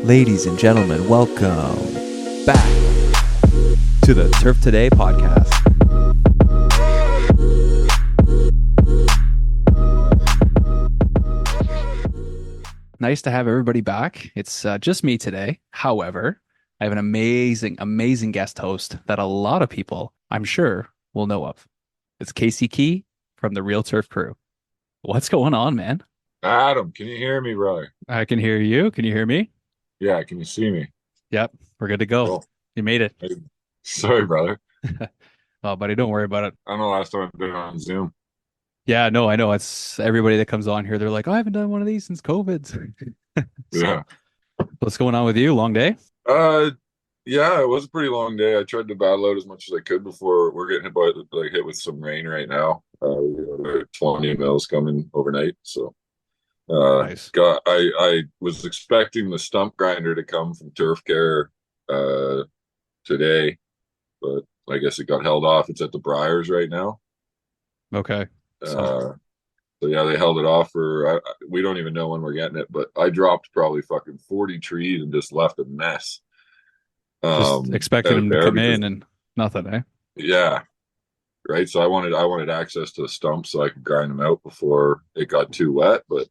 Ladies and gentlemen, welcome back to the Turf Today podcast. Nice to have everybody back. It's just me today. However, I have an amazing guest host that a lot of people, I'm sure, will know of. It's Casey Key from the Real Turf Crew. What's going on, man? Adam, can you hear me, brother? I can hear you. Can you hear me? Yeah, can you see me? Yep, we're good to go. Cool. You made it. Hey, sorry, brother. Oh, buddy, don't worry about it. I don't know last time I've been on Zoom. Yeah, no, I know. It's everybody that comes on here. They're like, oh, I haven't done one of these since COVID. So, Yeah. what's going on with you? Long day? Uh, yeah, it was a pretty long day. I tried to battle out as much as I could before we're getting hit with some rain right now. We got about 20 mils coming overnight. So, Nice. I was expecting the stump grinder to come from Turf Care, today, but I guess it got held off. It's at the Briars right now. Okay. So, Uh, So yeah, they held it off for we don't even know when we're getting it, but I dropped probably fucking 40 trees and just left a mess just expecting out him to there come because in and nothing, eh? yeah, right. So I wanted access to the stumps so I could grind them out before it got too wet. But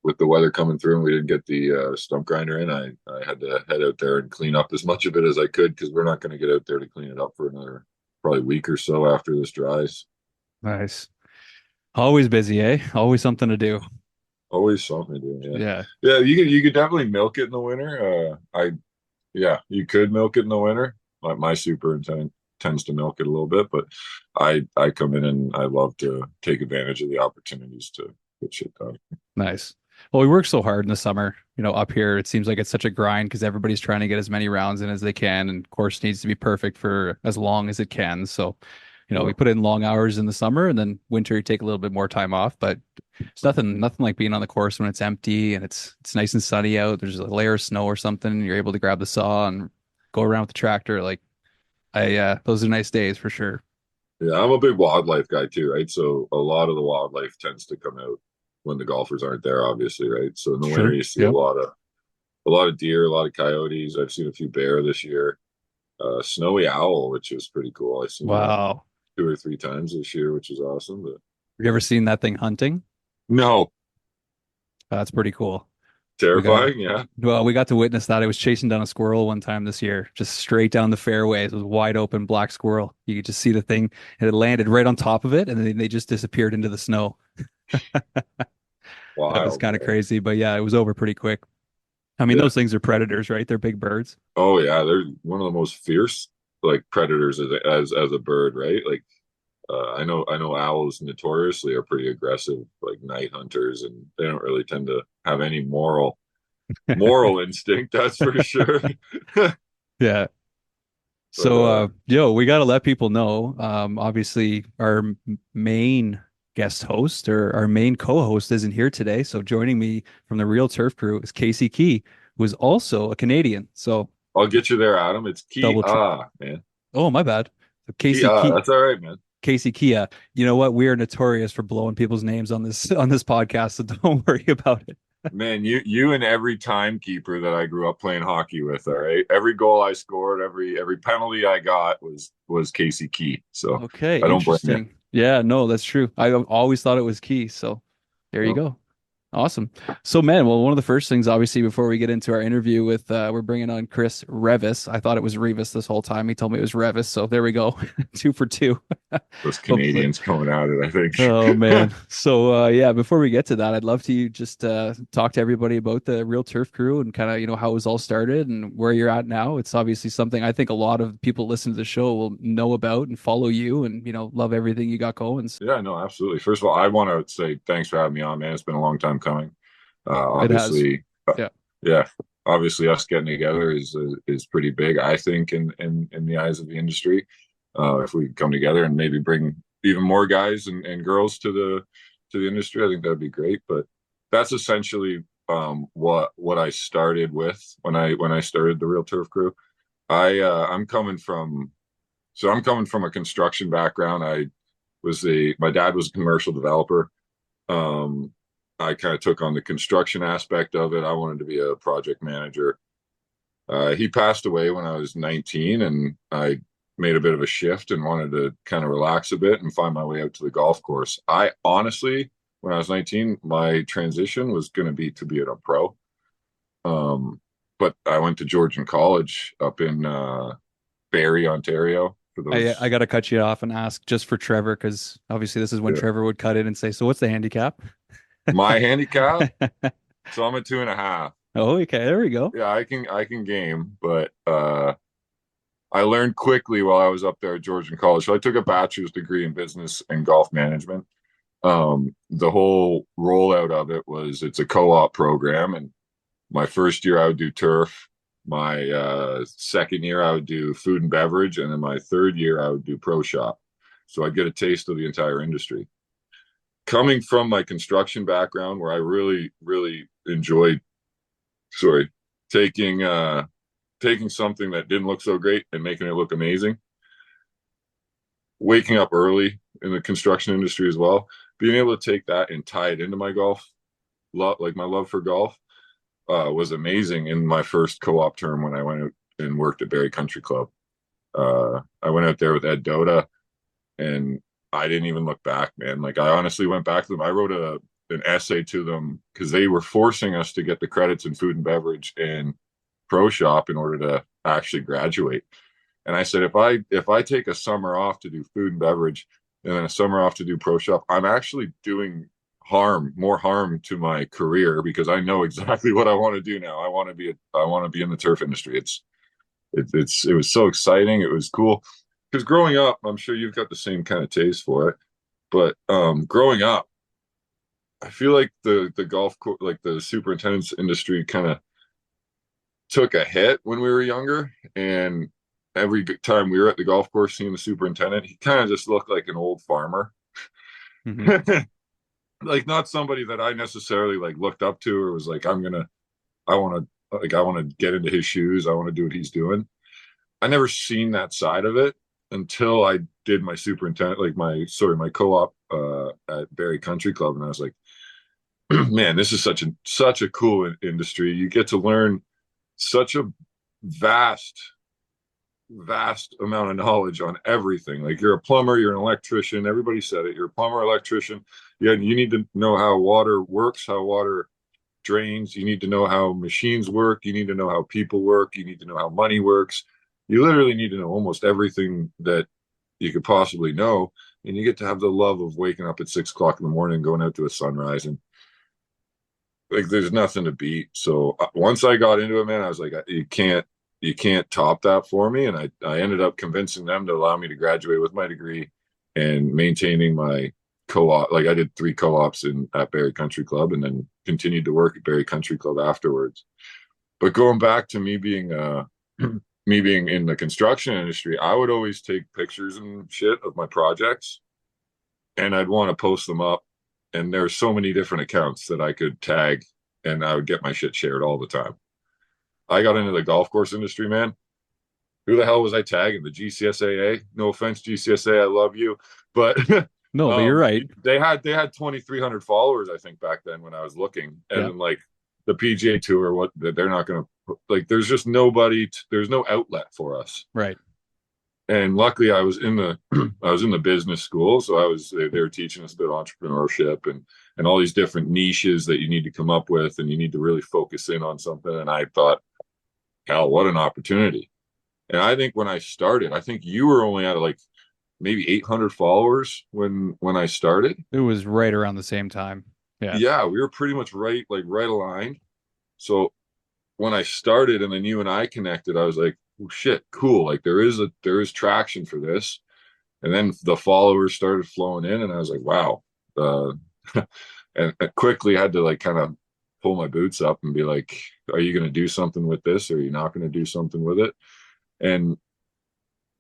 with the weather coming through and we didn't get the stump grinder in, I had to head out there and clean up as much of it as I could because we're not going to get out there to clean it up for another probably week or so after this dries. Nice. Always busy, eh? Always something to do. Always something to do. Yeah, Yeah. yeah. You could definitely milk it in the winter. Yeah, you could milk it in the winter. My superintendent tends to milk it a little bit, but I come in and I love to take advantage of the opportunities to get shit done. Nice. Well, we work so hard in the summer, up here. It seems like it's such a grind because everybody's trying to get as many rounds in as they can, and course needs to be perfect for as long as it can. So, we Well, put in long hours in the summer, and then winter you take a little bit more time off. But it's nothing like being on the course when it's empty and it's nice and sunny out. There's a layer of snow or something, and you're able to grab the saw and go around with the tractor. Like those are nice days for sure. yeah, I'm a big wildlife guy too, right? So a lot of the wildlife tends to come out when the golfers aren't there, obviously, right? So in the winter Sure. you see Yep. a lot of deer, a lot of coyotes. I've seen a few bear this year. Snowy owl, which is pretty cool. I've seen that Wow. 2 or 3 times this year, which is awesome. But Have you ever seen that thing hunting? no, That's pretty cool. We got terrifying. Yeah. Well, we got to witness that. I was chasing down a squirrel one time this year, just straight down the fairway. It was wide open black squirrel. You could just see the thing, and it landed right on top of it, and then they just disappeared into the snow. That was Wild, kind of man. crazy, but yeah, it was over pretty quick. I mean, Yeah. those things are predators, right? They're big birds. Oh yeah, they're one of the most fierce like predators as a bird, right? Like I know owls notoriously are pretty aggressive, like night hunters, and they don't really tend to have any moral instinct, that's for sure. Yeah. But So, we got to let people know. Obviously, our main guest host or our main co-host isn't here today. So, joining me from the Real Turf Crew is Casey Key, who is also a Canadian. So, I'll get you there, Adam. It's Ki double. man. Oh, my bad. So Ki that's all right, man. Casey Kia. You know what? We are notorious for blowing people's names on this podcast, so don't worry about it. Man, you and every timekeeper that I grew up playing hockey with, all right. Every goal I scored, every penalty I got was Casey Key. So Okay, I don't blame you. interesting. Yeah, no, that's true. I always thought it was Key, so there you No. go. Awesome. So, man, well, one of the first things, obviously, before we get into our interview with, we're bringing on Chris Reavis. I thought it was Reavis this whole time. He told me it was Reavis. So there we go. 2 for 2. Those Hopefully. Canadians coming at it, I Oh think. man. So yeah, before we get to that, I'd love to just talk to everybody about the Real Turf Crew and kind of, how it was all started and where you're at now. It's obviously something I think a lot of people listen to the show will know about and follow you and, love everything you got going. So Yeah, no, absolutely. First of all, I want to say thanks for having me on, man. It's been a long time coming. it has. Obviously, Yeah. yeah, obviously, us getting together is pretty big, I think, in the eyes of the industry. If we come together and maybe bring even more guys and girls to the industry, I think that'd be great. But that's essentially what I started with when I started the Real Turf Crew. I'm coming from a construction background. My dad was a commercial developer. Um, I kind of took on the construction aspect of it. I wanted to be a project manager. He passed away when I was 19, and I made a bit of a shift and wanted to kind of relax a bit and find my way out to the golf course. I honestly, when I was 19, my transition was going to be a pro. Um, but I went to Georgian College up in Barrie, Ontario. For I those, got to cut you off and ask just for Trevor, because obviously this is when yeah. Trevor would cut in and say, "So what's the handicap?" My handicap, so I'm a 2.5. Oh, okay, there we go. Yeah, I can game, but I learned quickly while I was up there at Georgian College. So I took a bachelor's degree in business and golf management. The whole rollout of it was it's a co-op program, and my first year I would do turf. My second year I would do food and beverage, and then my third year I would do pro shop. So I'd get a taste of the entire industry. Coming from my construction background, where I really, really enjoyed, sorry, taking taking something that didn't look so great and making it look amazing. Waking up early in the construction industry as well, being able to take that and tie it into my golf, like my love for golf, was amazing in my first co-op term when I went out and worked at Barrie Country Club. I went out there with Ed Dota, and I didn't even look back, man. Like I honestly went back to them. I wrote an essay to them because they were forcing us to get the credits in food and beverage and pro shop in order to actually graduate. And I said, if I take a summer off to do food and beverage and then a summer off to do pro shop, I'm actually doing more harm to my career because I know exactly what I want to do now. I want to be in the turf industry. It was so exciting. It was cool because growing up, I'm sure you've got the same kind of taste for it. But growing up, I feel like the golf course, like the superintendent's industry, kind of took a hit when we were younger, and every time we were at the golf course seeing the superintendent, he kind of just looked like an old farmer. Hmm. Like not somebody that I necessarily like looked up to or was like, I want I want to get into his shoes. I want to do what he's doing. I never seen that side of it until I did my superintendent, like my co-op at Barrie Country Club. And I was like, man, this is such a cool industry. You get to learn such a vast vast amount of knowledge on everything. Like you're a plumber, you're an electrician. Everybody said it. You're a plumber, electrician. Yeah, you need to know how water works, how water drains. You need to know how machines work. You need to know how people work. You need to know how money works. You literally need to know almost everything that you could possibly know. And you get to have the love of waking up at 6 o'clock in the morning, going out to a sunrise, and like there's nothing to beat. So once I got into it, man, I was like, you can't top that for me. And I ended up convincing them to allow me to graduate with my degree and maintaining my co-op. Like I did 3 co-ops in at Barrie Country Club, and then continued to work at Barrie Country Club afterwards. But going back to me being me being in the construction industry, I would always take pictures and shit of my projects, and I'd want to post them up. And there's so many different accounts that I could tag, and I would get my shit shared all the time. I got into the golf course industry, man. Who the hell was I tagging? The GCSAA? No offense, GCSA, I love you, but No, but you're right. they had 2,300 followers, I think, back then when I was looking, and Yeah, then like the PGA Tour, what they're not going to like. There's just nobody. There's no outlet for us. right. And luckily, I was in the I was in the business school, so they were teaching us about entrepreneurship and all these different niches that you need to come up with, and you need to really focus in on something. And I thought, hell, what an opportunity! And I think when I started, I think you were only at like maybe 800 followers when I started. It was right around the same time. Yeah. Yeah, we were pretty much right aligned. So when I started and then you and I connected, I was like, oh, shit, cool. Like there is traction for this. And then the followers started flowing in, and I was like, wow. Uh, and I quickly had to like kind of pull my boots up and be like, are you going to do something with this, or are you not going to do something with it? And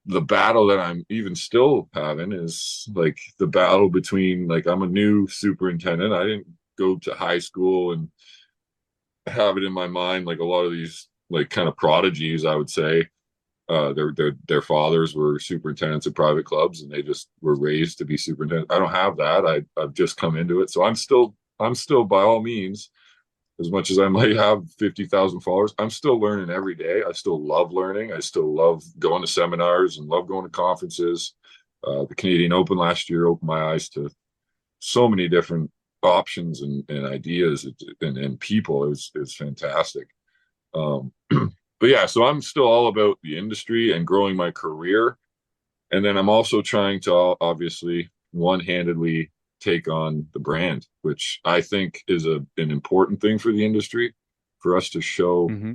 the battle that I'm even still having is like the battle between, like, I'm a new superintendent. I didn't go to high school and have it in my mind like a lot of these like kind of prodigies, I would say. Their fathers were superintendents at private clubs, and they just were raised to be superintendents. I don't have that. I've just come into it, so I'm still by all means As much as I might have 50,000 followers, I'm still learning every day. I still love learning. I still love going to seminars and love going to conferences. The Canadian Open last year opened my eyes to so many different options and ideas and people. It was fantastic. But yeah, so I'm still all about the industry and growing my career. And then I'm also trying to obviously one-handedly take on the brand, which I think is an important thing for the industry, for us to show, Hmm.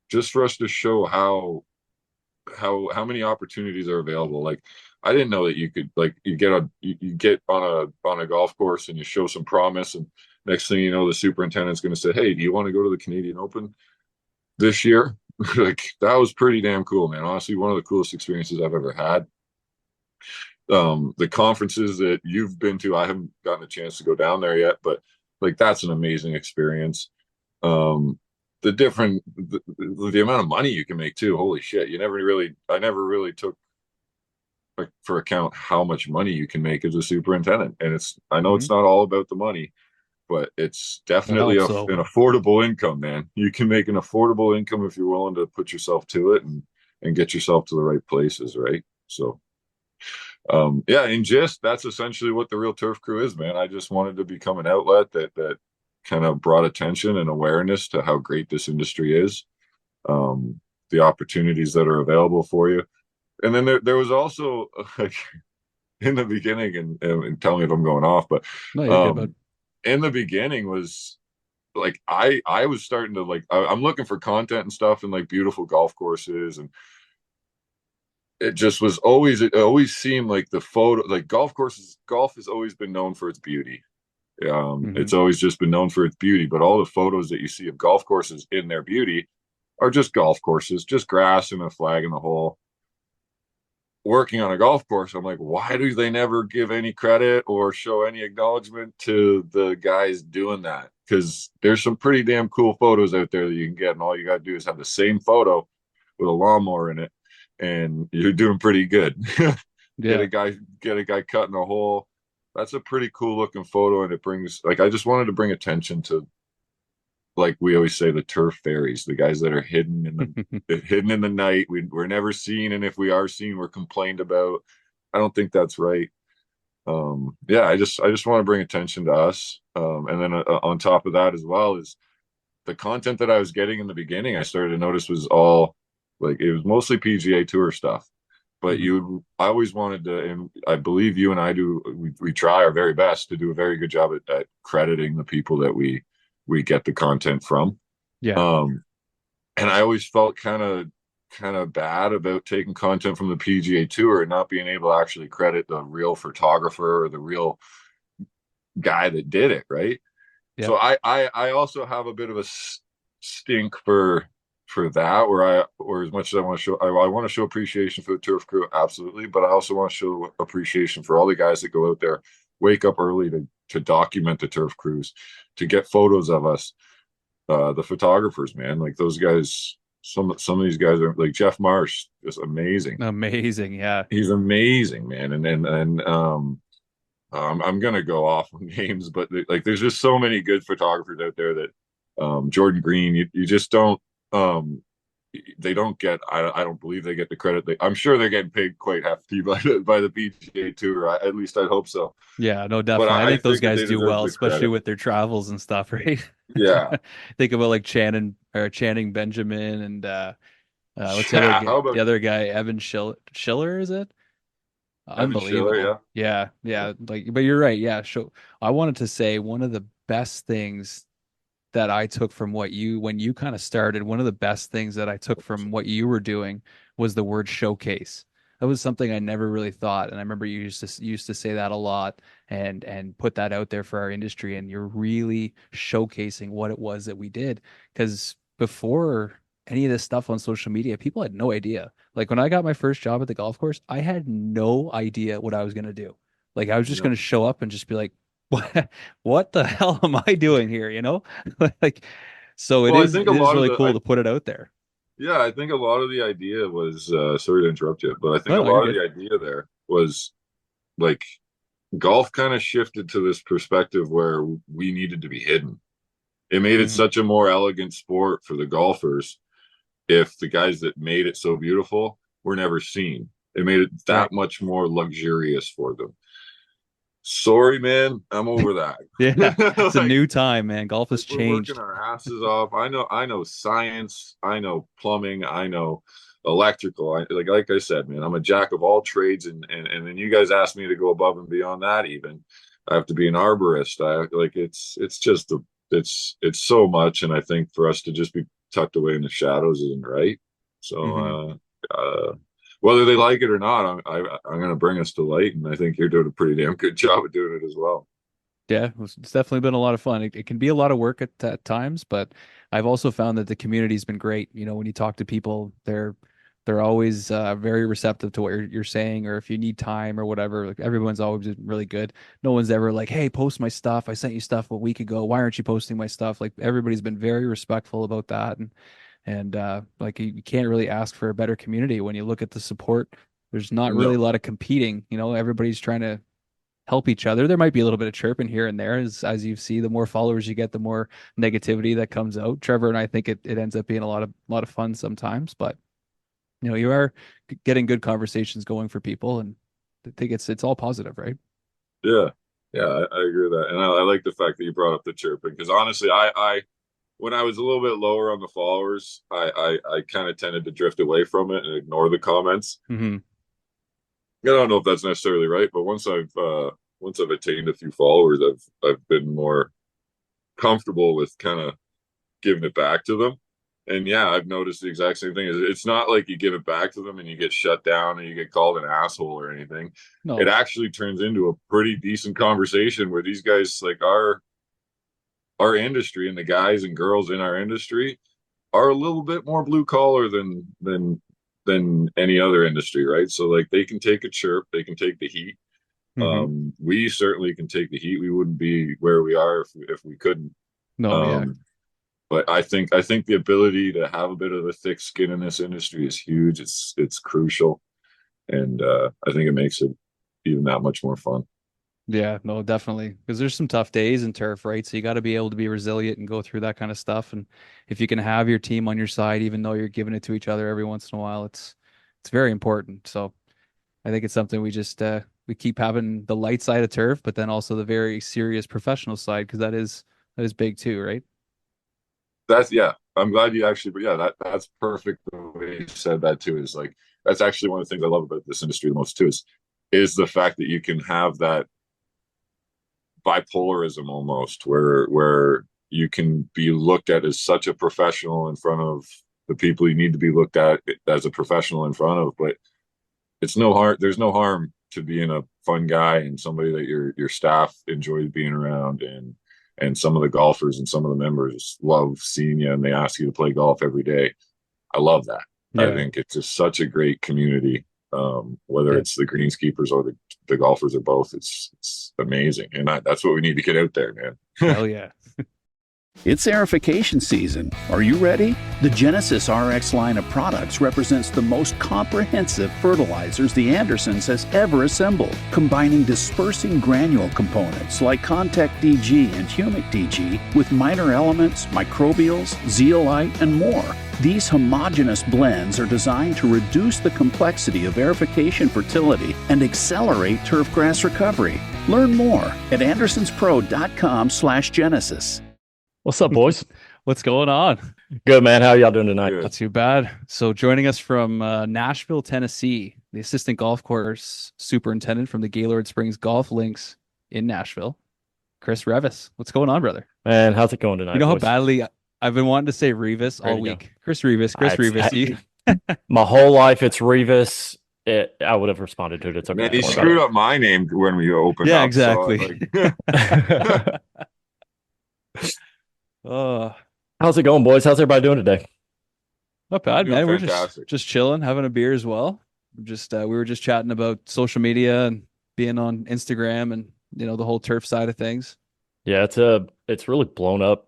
just for us to show how many opportunities are available. Like I didn't know that you could like you get on a golf course and you show some promise, and next thing you know, the superintendent's going to say, "Hey, do you want to go to the Canadian Open this year?" Like that was pretty damn cool, man. Honestly, one of the coolest experiences I've ever had. The conferences that you've been to, I haven't gotten a chance to go down there yet, but like that's an amazing experience. Um, the amount of money you can make too. Holy shit! I never really took like for account how much money you can make as a superintendent. And I know Hmm. it's not all about the money, but it's It definitely helps though. an affordable income, man. You can make an affordable income if you're willing to put yourself to it and get yourself to the right places, right? So yeah, and just that's essentially what the Real Turf Crew is, man. I just wanted to become an outlet that kind of brought attention and awareness to how great this industry is, um, the opportunities that are available for you. And then there was also like in the beginning, and tell me if I'm going off, but No, you're good, bud. um, in the beginning was like I was starting to like I'm looking for content and stuff and like beautiful golf courses, and it always seemed like the photo like golf has always been known for its beauty. Hmm. It's always just been known for its beauty, but all the photos that you see of golf courses in their beauty are just golf courses, just grass and a flag in the hole. Working on a golf course, I'm like, why do they never give any credit or show any acknowledgement to the guys doing that? Because there's some pretty damn cool photos out there that you can get, and all you got to do is have the same photo with a lawnmower in it, and you're doing pretty good. get a Yeah. guy, get a guy cutting a hole. That's a pretty cool looking photo, and it brings like I just wanted to bring attention to like we always say the turf fairies, the guys that are hidden in the night. We're never seen, and if we are seen, we're complained about. I don't think that's right. Yeah, I just want to bring attention to us, and then on top of that as well is the content that I was getting in the beginning. I started to notice was all like it was mostly PGA Tour stuff. But Hmm. I always wanted to, and I believe you and I do. We try our very best to do a very good job at crediting the people that we get the content from. Yeah. Um, and I always felt kind of bad about taking content from the PGA Tour and not being able to actually credit the real photographer or the real guy that did it, right? Yeah. So I also have a bit of a stink for that, where or as much as I want to show, I want to show appreciation for the turf crew, absolutely, but I also want to show appreciation for all the guys that go out there, wake up early to document the turf crews, to get photos of us, the photographers, man, like those guys. Some of these guys are like Jeff Marsh, just amazing. Amazing. Yeah. He's amazing, man, I'm gonna go off on games, but like there's just so many good photographers out there that Jordan Green, you just don't um, they don't get. I don't believe they get the credit. I'm sure they're getting paid quite hefty by the PGA Tour. At least I hope so. Yeah, no, But definitely. I I think those think that guys they do deserve well, the especially credit. with their travels and stuff, right? Yeah, Think about like Channing Benjamin and what's yeah. How the about other guy, Evan Schiller, is it? Evan Schiller? Unbelievable. Yeah, Yeah, yeah. Like, but you're right. Yeah. So I wanted to say one of the best things that I took from when you kind of started, one of the best things that I took from what you were doing was the word showcase. That was something I never really thought, and I remember you used to say that a lot and put that out there for our industry, and you're really showcasing what it was that we did. Because before any of this stuff on social media, people had no idea. Like when I got my first job at the golf course, I had no idea what I was gonna do. Like I was just yeah. gonna show up and just be like, what the hell am I doing here? Like, so Well, I it think a is lot of really the cool to put it out there. yeah, I think a lot of the idea was sorry to interrupt you, but I think No, a no, you're lot of good. the idea there was like golf kind of shifted to this perspective where we needed to be hidden. It made it Hmm. such a more elegant sport for the golfers if the guys that made it so beautiful were never seen. It made it Right. that much more luxurious for them. Sorry, man, I'm over Yeah. that. It's a new time, man. Golf has Like we're working changed. our asses off. I know science, I know plumbing, I know electrical. Like I said, man, I'm a jack of all trades, and then you guys ask me to go above and beyond that. Even I have to be an arborist. I like it's just it's so much, and I think for us to just be tucked away in the shadows isn't right. Hmm. So whether they like it or not, I'm going to bring us to light, and I think you're doing a pretty damn good job of doing it as well. Yeah, it's definitely been a lot of fun. It can be a lot of work at times, but I've also found that the community's been great. You know, when you talk to people, they're always very receptive to what you're saying, or if you need time or whatever. Like everyone's always been really good. No one's ever like, "Hey, post my stuff. I sent you stuff a week ago. Why aren't you posting my stuff?" Like everybody's been very respectful about that, and like you can't really ask for a better community when you look at the support. There's not really a No, lot of competing. You know, everybody's trying to help each other. There might be a little bit of chirping here and there as you see, the more followers you get, the more negativity that comes out. Trevor and I think it ends up being a lot of fun sometimes, but you know, you are getting good conversations going for people, and I think it's all positive, right? yeah, yeah, I agree with that, and I like the fact that you brought up the chirping because honestly, I when I was a little bit lower on the followers, I kind of tended to drift away from it and ignore the comments. Hmm. I don't know if that's necessarily right, but once I've attained a few followers, I've been more comfortable with kind of giving it back to them. And yeah, I've noticed the exact same thing. It's not like you give it back to them and you get shut down and you get called an asshole or anything. It No. actually turns into a pretty decent conversation where these guys, like our industry and the guys and girls in our industry, are a little bit more blue collar than any other industry, right? So like they can take a chirp, they can take the heat. Hmm. We certainly can take the heat. We wouldn't be where we are if we couldn't. No, yeah. Um, but I think the ability to have a bit of a thick skin in this industry is huge. It's crucial, and I think it makes it even that much more fun. Yeah, no, definitely. Because there's some tough days in turf, right? So you got to be able to be resilient and go through that kind of stuff. And if you can have your team on your side, even though you're giving it to each other every once in a while, it's very important. So I think it's something we just we keep having the light side of turf, but then also the very serious professional side because that is big too, right? That's yeah. I'm glad you actually, but yeah, that's perfect. The way you said that too is like that's actually one of the things I love about this industry the most too is the fact that you can have that bipolarism almost where you can be looked at as such a professional in front of the people you need to be looked at as a professional in front of, but it's no harm. There's no harm to being a fun guy and somebody that your staff enjoys being around, and some of the golfers and some of the members love seeing you and they ask you to play golf every day. I love that. I Yeah. think it's just such a great community. Whether Yeah. it's the greenskeepers or the golfers or both, it's amazing, and that's what we need to get out there, man. Hell yeah. It's aerification season. Are you ready? The Genesis RX line of products represents the most comprehensive fertilizers the Andersons has ever assembled, combining dispersing granule components like Contact DG and Humic DG with minor elements, microbials, zeolite, and more. These homogeneous blends are designed to reduce the complexity of aerification fertility and accelerate turfgrass recovery. Learn more at andersonspro.com/genesis. What's up, boys? What's going on? Good, man. How y'all doing tonight? Not Good. too bad. So joining us from Nashville, Tennessee, the assistant golf course superintendent from the Gaylord Springs Golf Links in Nashville, Chris Reavis. What's going on, brother? Man, how's it going You tonight, know how boys? badly I've been wanting to say Reavis Ready all to go. week. Chris Reavis, Chris It's, Reavis. my whole life, it's Revis. I would have responded to it. It's okay. Man, he Don't worry screwed up my name when we opened Yeah, up. So exactly. like, about it. Oh, How's it going, boys? How's everybody doing today? not I'm bad, doing man. We're fantastic. just chilling, having a beer as well. Just we were just chatting about social media and being on Instagram and the whole turf side of things. Yeah, it's really blown up.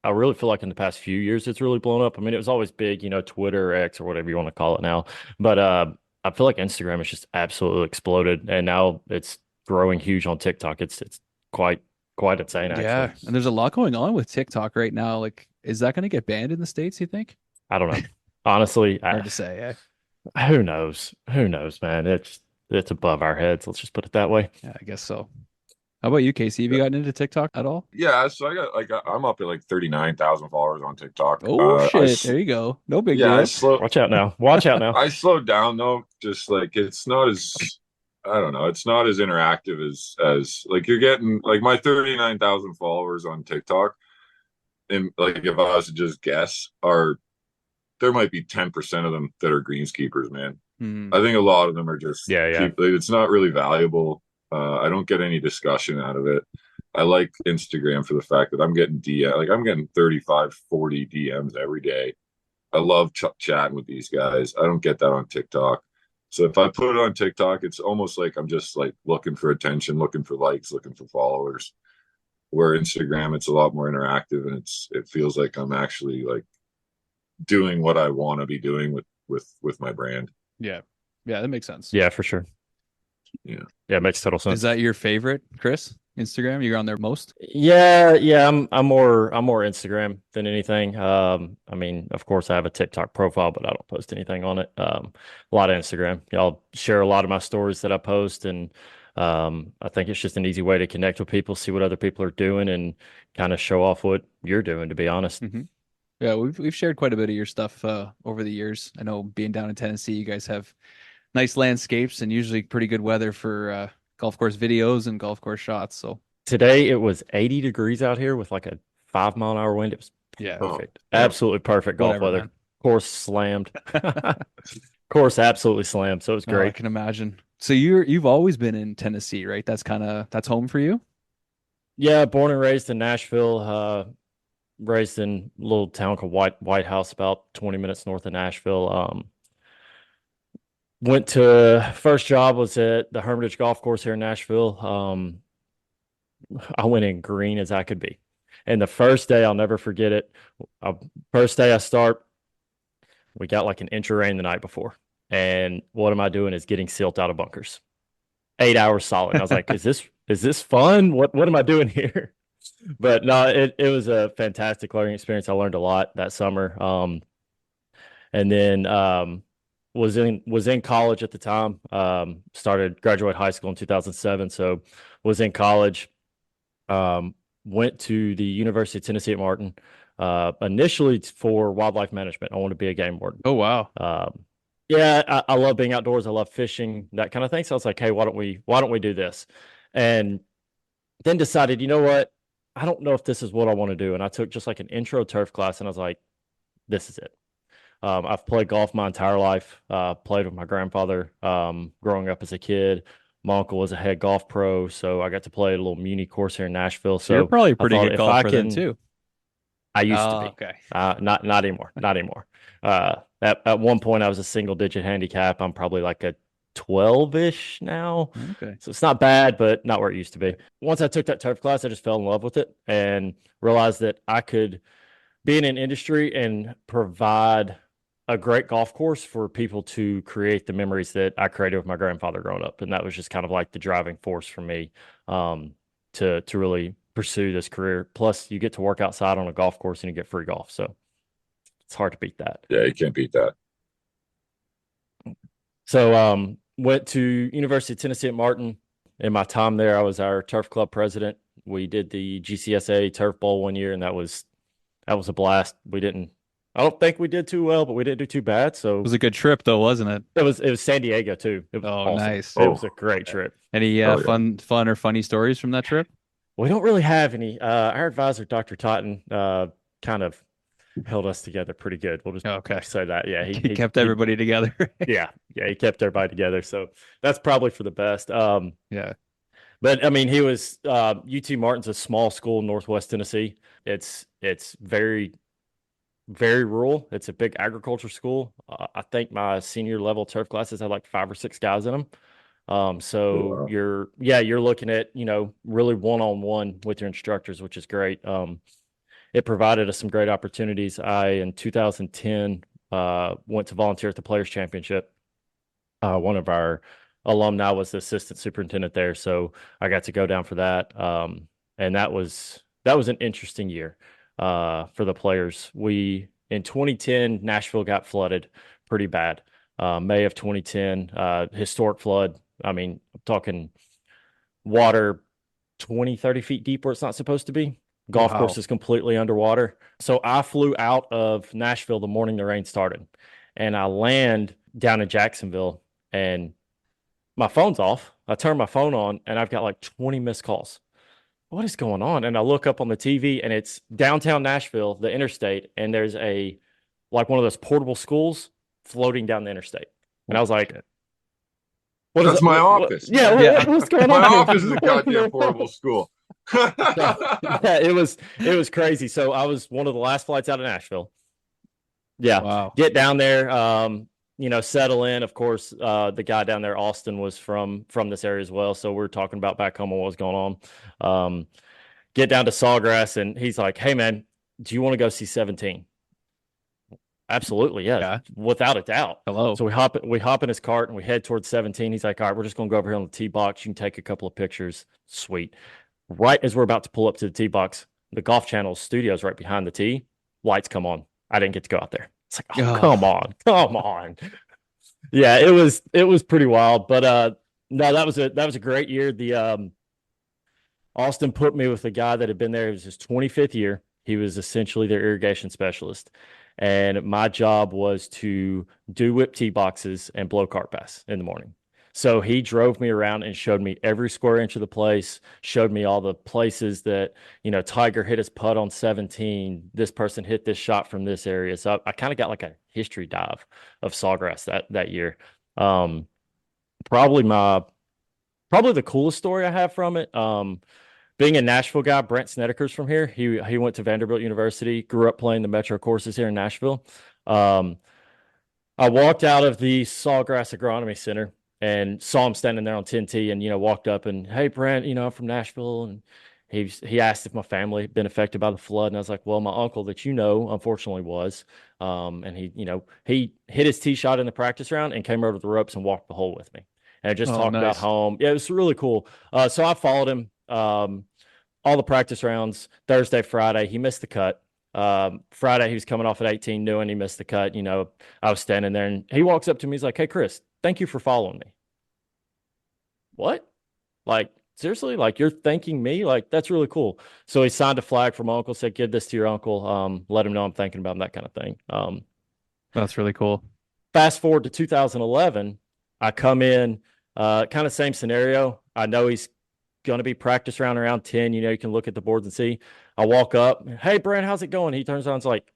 I really feel like in the past few years, it's really blown up. I mean, it was always big, Twitter, X, or whatever you want to call it now. But I feel like Instagram has just absolutely exploded, and now it's growing huge on TikTok. It's quite quite insane, Yeah, actually. and there's a lot going on with TikTok right now. Like, is that going to get banned in the States, you think? I don't know. Honestly, Hard to say, eh? who knows? Who knows, man? It's above our heads. Let's just put it that way. Yeah, I guess so. How about you, Casey? Have you gotten into TikTok at all? Yeah, so I got like I'm up at like 39,000 followers on TikTok. Oh shit, there you go. No big Yeah, deal. Watch out now. Watch out now. I slowed down though. Just like it's not as I don't know, it's not as interactive as like you're getting like my 39,000 followers on TikTok, and like if I was to just guess, are there might be 10% of them that are greenskeepers, man. Hmm. I think a lot of them are just Yeah, yeah. keep. It's not really valuable. I don't get any discussion out of it. I like Instagram for the fact that I'm getting like I'm getting 35, 40 DMs every day. I love chatting with these guys. I don't get that on TikTok. So if I put it on TikTok, it's almost like I'm just like looking for attention, looking for likes, looking for followers. Where Instagram, it's a lot more interactive, and it feels like I'm actually like doing what I want to be doing with my brand. Yeah. Yeah, that makes sense. Yeah, for sure. Yeah. Yeah, it makes total Is sense. that your favorite, Chris? Instagram? You're on there most? Yeah, yeah, I'm more Instagram than anything. I mean, of course I have a TikTok profile, but I don't post anything on it. A lot of Instagram. I'll share a lot of my stories that I post, and I think it's just an easy way to connect with people, see what other people are doing, and kind of show off what you're doing, to be honest. Hmm. Yeah, we've shared quite a bit of your stuff over the years. I know being down in Tennessee, you guys have nice landscapes and usually pretty good weather for golf course videos and golf course shots. So Today it was 80 degrees out here with like a 5 mile an hour wind. It was yeah, Oh, perfect. yeah. Absolutely perfect golf whatever, weather. man. Course slammed. Course absolutely slammed. So it was Oh, I great. can imagine. So you've always been in Tennessee, right? That's home for you? Yeah, born and raised in Nashville. Raised in a little town called White House, about 20 minutes north of Nashville. Went to first job was at the Hermitage Golf Course here in Nashville. I went in green as I could be. And the first day, I'll never forget it. First day I start, we got like an inch of rain the night before. And what am I doing is getting silt out of bunkers. 8 hours solid. And I was like, is this fun? What am I doing here? But no, it was a fantastic learning experience. I learned a lot that summer. And then was in college at the time. Started graduate high school in 2007. So was in college. Went to the University of Tennessee at Martin. Initially for wildlife management. I want to be a game warden. Oh wow. Yeah, I love being outdoors. I love fishing, that kind of thing. So I was like, hey, why don't we do this? And then decided, you know what? I don't know if this is what I want to do. And I took just like an intro turf class, and I was like, this is it. I've played golf my entire life. Played with my grandfather growing up as a kid. My uncle was a head golf pro, so I got to play a little muni course here in Nashville. So you're So probably a I pretty thought good if I golfer then can, too. I used to Oh, be. okay. Not anymore. Not anymore. At one point, I was a single digit handicap. I'm probably like a 12-ish now. Okay. So it's not bad, but not where it used to be. Once I took that turf class, I just fell in love with it and realized that I could be in an industry and provide a great golf course for people to create the memories that I created with my grandfather growing up. And that was just kind of like the driving force for me to really pursue this career. Plus, you get to work outside on a golf course and you get free golf. So it's hard to beat that. Yeah, you can't beat that. So went to University of Tennessee at Martin. In my time there, I was our turf club president. We did the GCSA Turf Bowl one year, and that was a blast. I don't think we did too well, but we didn't do too bad. It So was a good trip though, wasn't it? it was San Diego too. It was Oh, awesome. nice. It Oh, was a great trip. Any hell yeah. fun or funny stories from that trip? We don't really have any. Our advisor, Dr. Totten, kind of held us together pretty good. We'll just Okay. say that. Yeah, He kept everybody together. yeah, he kept everybody together. So that's probably for the best. Yeah. But I mean, he was UT Martin's a small school in Northwest Tennessee. It's very very rural. It's a big agriculture school. I think my senior level turf classes had like 5 or 6 guys in them. So wow. you're looking at, really one-on-one with your instructors, which is great. It provided us some great opportunities. In 2010, went to volunteer at the Players Championship. One of our alumni was the assistant superintendent there. So I got to go down for that. and that was an interesting year for the players. We in 2010 Nashville got flooded pretty bad. May of 2010, historic flood. I mean, I'm talking water 20, 30 feet deep where it's not supposed to be. Golf course Wow. is completely underwater. So I flew out of Nashville the morning the rain started, and I land down in Jacksonville, and my phone's off. I turn my phone on, and I've got like 20 missed calls. What is going on? And I look up on the TV, and it's downtown Nashville, the interstate, and there's a like one of those portable schools floating down the interstate. And I was like, Shit. what is That's it? my office, Yeah, man. Yeah. what's going My on here? office is a goddamn portable school. Yeah, it was crazy. So I was one of the last flights out of Nashville. Yeah, Wow. get down there, settle in. Of course, the guy down there, Austin, was from this area as well. So we're talking about back home and what was going on. Get down to Sawgrass, and he's like, "Hey, man, do you want to go see 17?" Absolutely, yeah, Yeah. without a doubt. Hello. So we hop in his cart and we head towards 17. He's like, "All right, we're just gonna go over here on the tee box. You can take a couple of pictures." Sweet. Right as we're about to pull up to the tee box, the Golf Channel studio's right behind the tee. Lights come on. I didn't get to go out there. It's like, oh, Oh, come on. Yeah, it was pretty wild. But no, that was a great year. The Austin put me with a guy that had been there. It was his 25th year. He was essentially their irrigation specialist. And my job was to do whip tee boxes and blow cart pass in the morning. So he drove me around and showed me every square inch of the place, showed me all the places that, Tiger hit his putt on 17. This person hit this shot from this area. So I kind of got like a history dive of Sawgrass that year. Um, probably the coolest story I have from it. Being a Nashville guy, Brent Snedeker's from here. He went to Vanderbilt University, grew up playing the Metro courses here in Nashville. Um, I walked out of the Sawgrass Agronomy Center and saw him standing there on 10T and, walked up and, "Hey, Brent, I'm from Nashville." And he asked if my family had been affected by the flood. And I was like, "Well, my uncle that unfortunately was." And he hit his tee shot in the practice round and came over the ropes and walked the hole with me. And just oh, talked about nice. home. Yeah, it was really cool. So I followed him all the practice rounds, Thursday, Friday. He missed the cut. Friday, he was coming off at 18, knowing he missed the cut. I was standing there and he walks up to me. He's like, "Hey, Chris, thank you for following me." What? Like, seriously? Like, you're thanking me? Like, that's really cool. So he signed a flag for my uncle, said, "Give this to your uncle. Let him know I'm thinking about him," that kind of thing. That's really cool. Fast forward to 2011, I come in, kind of same scenario. I know he's going to be practice round around 10. You can look at the boards and see. I walk up, "Hey, Brent, how's it going?" He turns around and's like,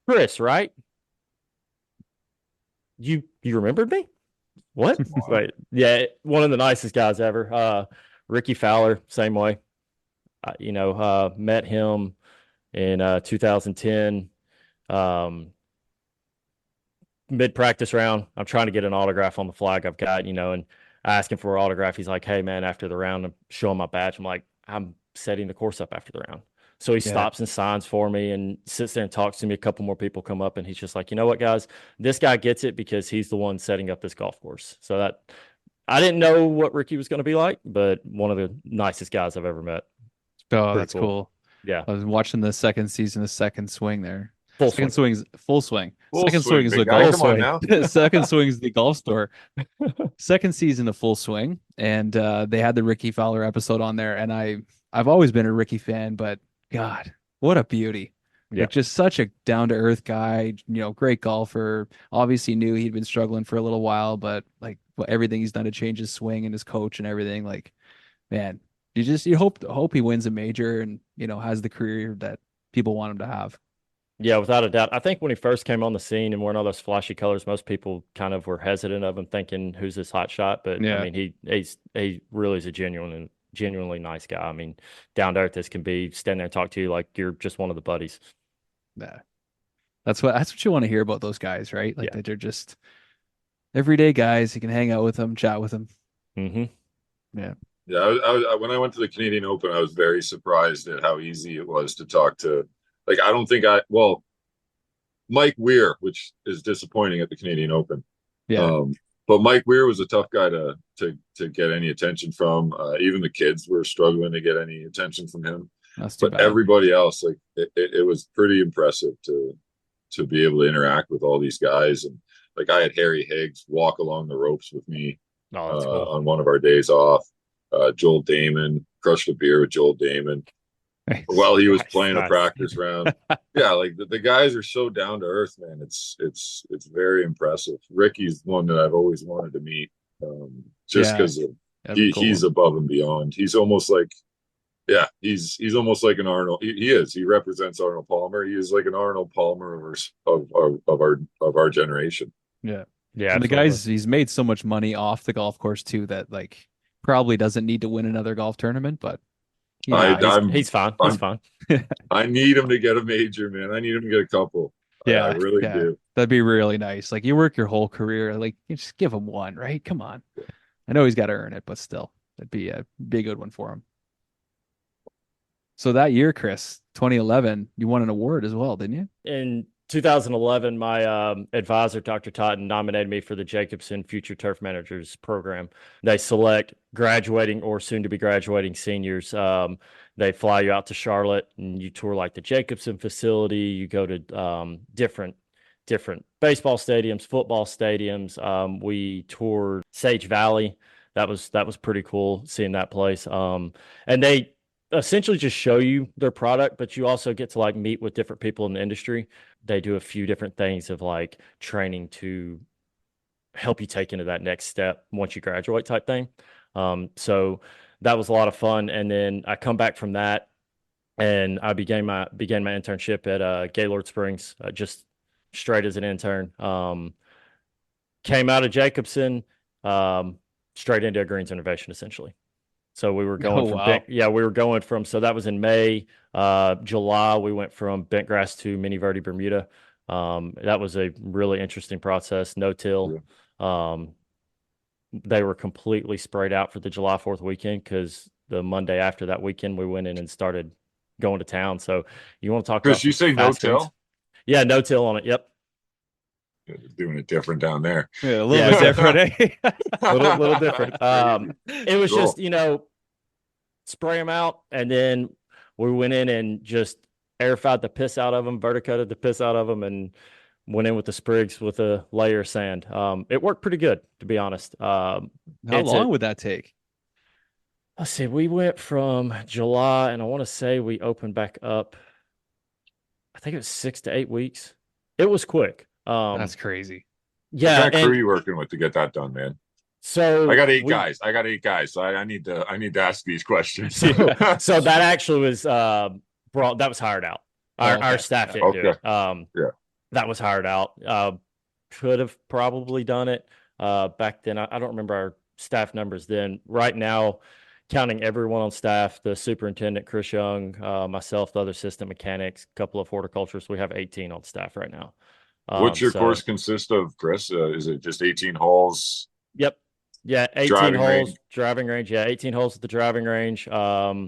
"Chris, right? You remembered me?" What? Right. Yeah, one of the nicest guys ever. Ricky Fowler, same way. Met him in 2010. Mid practice round, I'm trying to get an autograph on the flag I've got, and I ask him for an autograph. He's like, "Hey, man," after the round, I'm showing my badge. I'm like, "I'm setting the course up after the round." So he Yeah. stops and signs for me and sits there and talks to me. A couple more people come up and he's just like, "You know what, guys, this guy gets it because he's the one setting up this golf course." So that I didn't know what Ricky was going to be like, but one of the nicest guys I've ever met. Oh, Pretty that's cool. Yeah. I was watching the second season, the second swing there. Full Second swing. swing's full swing. Full Second swing, swing is big the guy. golf Come on swing. now. Second swing is the golf store. Second season of Full Swing, and they had the Ricky Fowler episode on there, and I've always been a Ricky fan, but God, what a beauty! Yeah. Like just such a down to earth guy, great golfer. Obviously knew he'd been struggling for a little while, but like everything he's done to change his swing and his coach and everything, like man, you hope he wins a major and has the career that people want him to have. Yeah, without a doubt. I think when he first came on the scene and wearing all those flashy colors, most people kind of were hesitant of him, thinking, "Who's this hot shot?" But Yeah. I mean, he really is a genuinely nice guy. I mean, down to earth as can be. Stand there and talk to you like you're just one of the buddies. Yeah. That's what you want to hear about those guys, right? Like Yeah. that they're just everyday guys. You can hang out with them, chat with them. Mm-hmm. Yeah. Yeah, when I went to the Canadian Open, I was very surprised at how easy it was to talk to. Like, I don't think Mike Weir, which is disappointing at the Canadian Open. Yeah. but Mike Weir was a tough guy to get any attention from. Even the kids were struggling to get any attention from him. That's too But bad. everybody else, like it was pretty impressive to be able to interact with all these guys. And like I had Harry Higgs walk along the ropes with me Oh, that's cool. on one of our days off. Joel Damon crushed a beer with Joel Damon Nice. while he was Nice, playing a nice. practice round. Yeah, like the guys are so down to earth, man. It's very impressive. Ricky's one that I've always wanted to meet, just Yeah, because that'd be a cool he's one. above and beyond. He's almost like, yeah, he's almost like an Arnold. He is. He represents Arnold Palmer. He is like an Arnold Palmer of our generation. Yeah. Yeah, And the absolutely. guy's he's made so much money off the golf course too that like probably doesn't need to win another golf tournament, but you I know, He's fine. He's I'm fine. I need him to get a major, man. I need him to get a couple. I yeah, really yeah. do. That'd be really nice. Like you work your whole career, like you just give him one, right? Come on. I know he's got to earn it, but still, that'd be a good one for him. So that year, Chris, 2011, you won an award as well, didn't you? In 2011, my advisor, Dr. Totten, nominated me for the Jacobson Future Turf Managers program. They select graduating or soon to be graduating seniors. They fly you out to Charlotte and you tour like the Jacobson facility. You go to different baseball stadiums, football stadiums. We toured Sage Valley. That was pretty cool seeing that place. And they essentially just show you their product, but you also get to like meet with different people in the industry. They do a few different things of like training to help you take into that next step once you graduate type thing. So that was a lot of fun. And then I come back from that and I began my internship at Gaylord Springs, just straight as an intern. Came out of Jacobson, straight into a greens innovation essentially. So we were going Oh from wow. we were going from, so that was in May. July we went from bent grass to mini verde Bermuda. That was a really interesting process. No till. They were completely sprayed out for the July 4th weekend because the Monday after that weekend we went in and started going to town. So you want to talk about Chris, you some say no fast greens? till? Yeah, no till on it. Yep. Doing it different down there. Yeah, a little bit different, eh? little different. It was Cool. just, spray them out, and then we went in and just aerified the piss out of them, verticoated the piss out of them, and went in with the sprigs with a layer of sand. It worked pretty good, to be honest. How long would that take? Let's see, we went from July, and I want to say we opened back up, I think it was 6 to 8 weeks. It was quick. That's crazy. Yeah. What kind of crew are you working with to get that done, man? So I got eight guys. So I need to ask these questions. So that actually was that was hired out. Our staff didn't do it. Yeah. That was hired out. Could have probably done it back then. I don't remember our staff numbers then. Right now, counting everyone on staff, the superintendent, Chris Young, myself, the other assistant mechanics, a couple of horticulturists, we have 18 on staff right now. What's your course consist of, Chris? Is it just 18 holes? Yep. Yeah, 18 driving holes, range. driving range. Yeah, 18 holes at the driving range, 4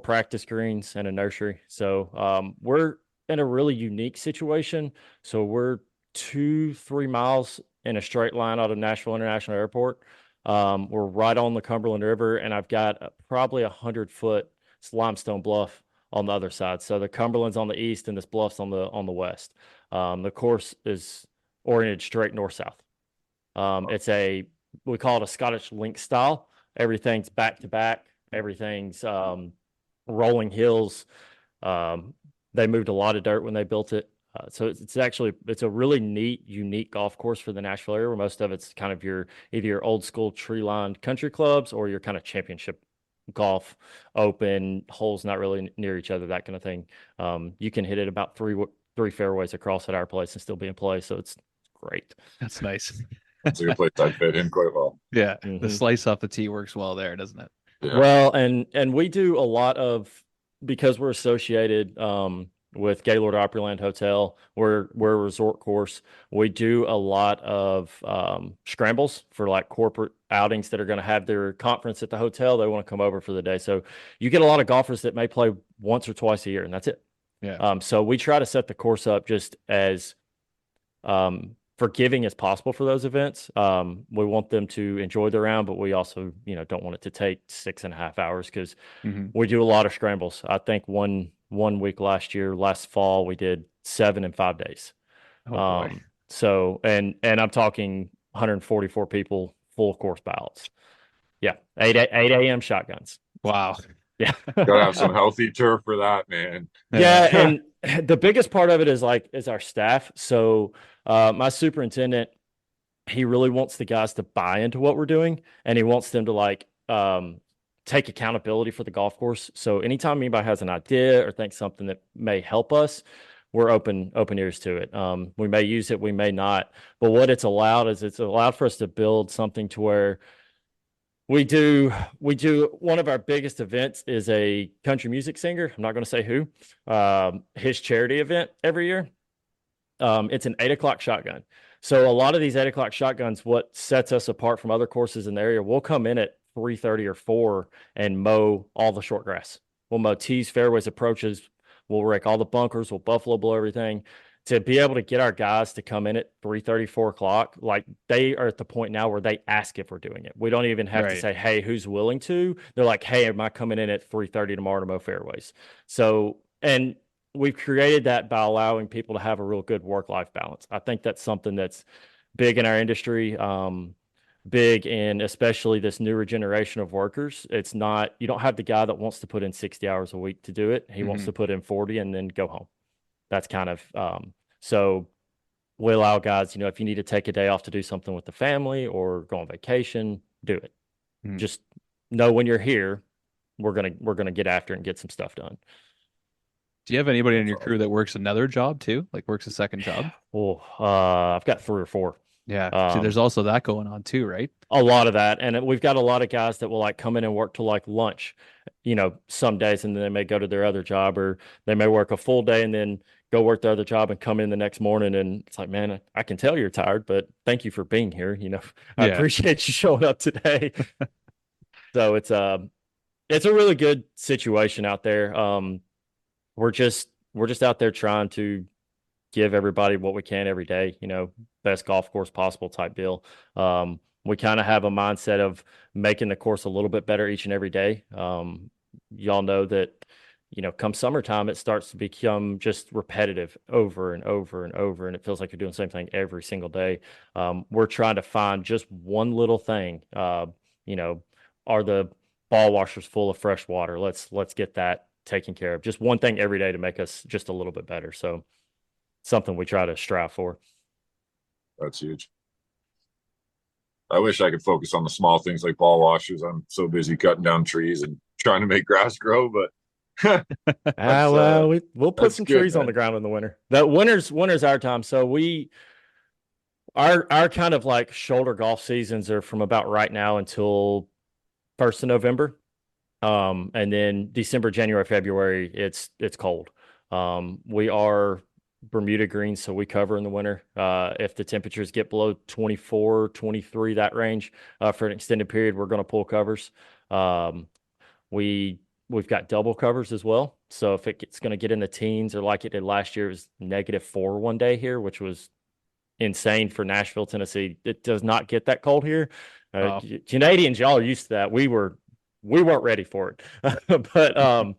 practice greens and a nursery. So we're in a really unique situation. So we're 2-3 miles in a straight line out of Nashville International Airport. We're right on the Cumberland River, and I've got probably 100-foot limestone bluff on the other side. So the Cumberland's on the east, and this bluff's on the west. The course is oriented straight north-south. We call it a Scottish link style. Everything's back to back. Everything's rolling hills. They moved a lot of dirt when they built it. So it's a really neat, unique golf course for the Nashville area, where most of it's kind of either your old school tree lined country clubs or your kind of championship golf, open holes, not really near each other, that kind of thing. You can hit it about three fairways across at our place and still be in play. So it's great. That's nice. It's a good place. I'd fit in quite well. Yeah, the slice off the tee works well there, doesn't it? Yeah. Well, and we do a lot of, because we're associated with Gaylord Opryland Hotel, we're a resort course. We do a lot of scrambles for like corporate outings that are going to have their conference at the hotel. They want to come over for the day. So you get a lot of golfers that may play once or twice a year, and that's it. Yeah. So we try to set the course up just as forgiving as possible for those events. We want them to enjoy the round, but we also, don't want it to take 6.5 hours because Hmm. we do a lot of scrambles. I think one week last fall, we did 7 in 5 days. Oh boy. So and I'm talking 144 people, full course ballots. Yeah, 8 a.m. shotguns. Wow. Yeah. Gotta have some healthy turf for that, man. Yeah, Yeah. and the biggest part of it is our staff. So my superintendent, he really wants the guys to buy into what we're doing, and he wants them to take accountability for the golf course. So anytime anybody has an idea or thinks something that may help us, we're open ears to it. We may use it, we may not, but what it's allowed for us to build something to where we do one of our biggest events is a country music singer. I'm not going to say who. His charity event every year. It's an 8 o'clock shotgun. So a lot of these 8 o'clock shotguns, what sets us apart from other courses in the area, we'll come in at 3:30 or 4 and mow all the short grass. We'll mow tees, fairways, approaches. We'll rake all the bunkers. We'll buffalo blow everything. To be able to get our guys to come in at 3:30, 4 o'clock, like they are at the point now where they ask if we're doing it. We don't even have to Right. say, hey, who's willing to? They're like, hey, am I coming in at 3:30 tomorrow to mow fairways? So, and we've created that by allowing people to have a real good work-life balance. I think that's something that's big in our industry, big in especially this newer generation of workers. It's not, you don't have the guy that wants to put in 60 hours a week to do it. He wants Hmm. to put in 40 and then go home. That's kind of, so we allow guys, if you need to take a day off to do something with the family or go on vacation, do it. Hmm. Just know when you're here, we're gonna get after it and get some stuff done. Do you have anybody in That's your crew that works another job too? Like works a second job? Well, I've got 3 or 4. Yeah. See, there's Um, also that going on too, right? a lot of that, and we've got a lot of guys that will come in and work till lunch, some days, and then they may go to their other job, or they may work a full day and then go work the other job and come in the next morning. And it's like, man, I can tell you're tired, but thank you for being here. I Yeah. appreciate you showing up today. So it's a really good situation out there. We're just out there trying to give everybody what we can every day, best golf course possible type deal. We kind of have a mindset of making the course a little bit better each and every day. Y'all know that, come summertime, it starts to become just repetitive over and over and over, and it feels like you're doing the same thing every single day. We're trying to find just one little thing. Are the ball washers full of fresh water? Let's get that taken care of. Just one thing every day to make us just a little bit better. So something we try to strive for. That's huge. I wish I could focus on the small things like ball washers. I'm so busy cutting down trees and trying to make grass grow, but that's We'll put that's some good, trees on man. the ground in the winter. The winter's our time. So our kind of shoulder golf seasons are from about right now until 1st of November. And then December, January, February, it's cold. We are Bermuda greens, so we cover in the winter. If the temperatures get below 24, 23, that range, for an extended period, we're going to pull covers. We've got double covers as well. So if it's going to get in the teens, or like it did last year, it was -4 one day here, which was insane for Nashville, Tennessee. It does not get that cold here. Wow. Canadians, y'all are used to that. We weren't ready for it. But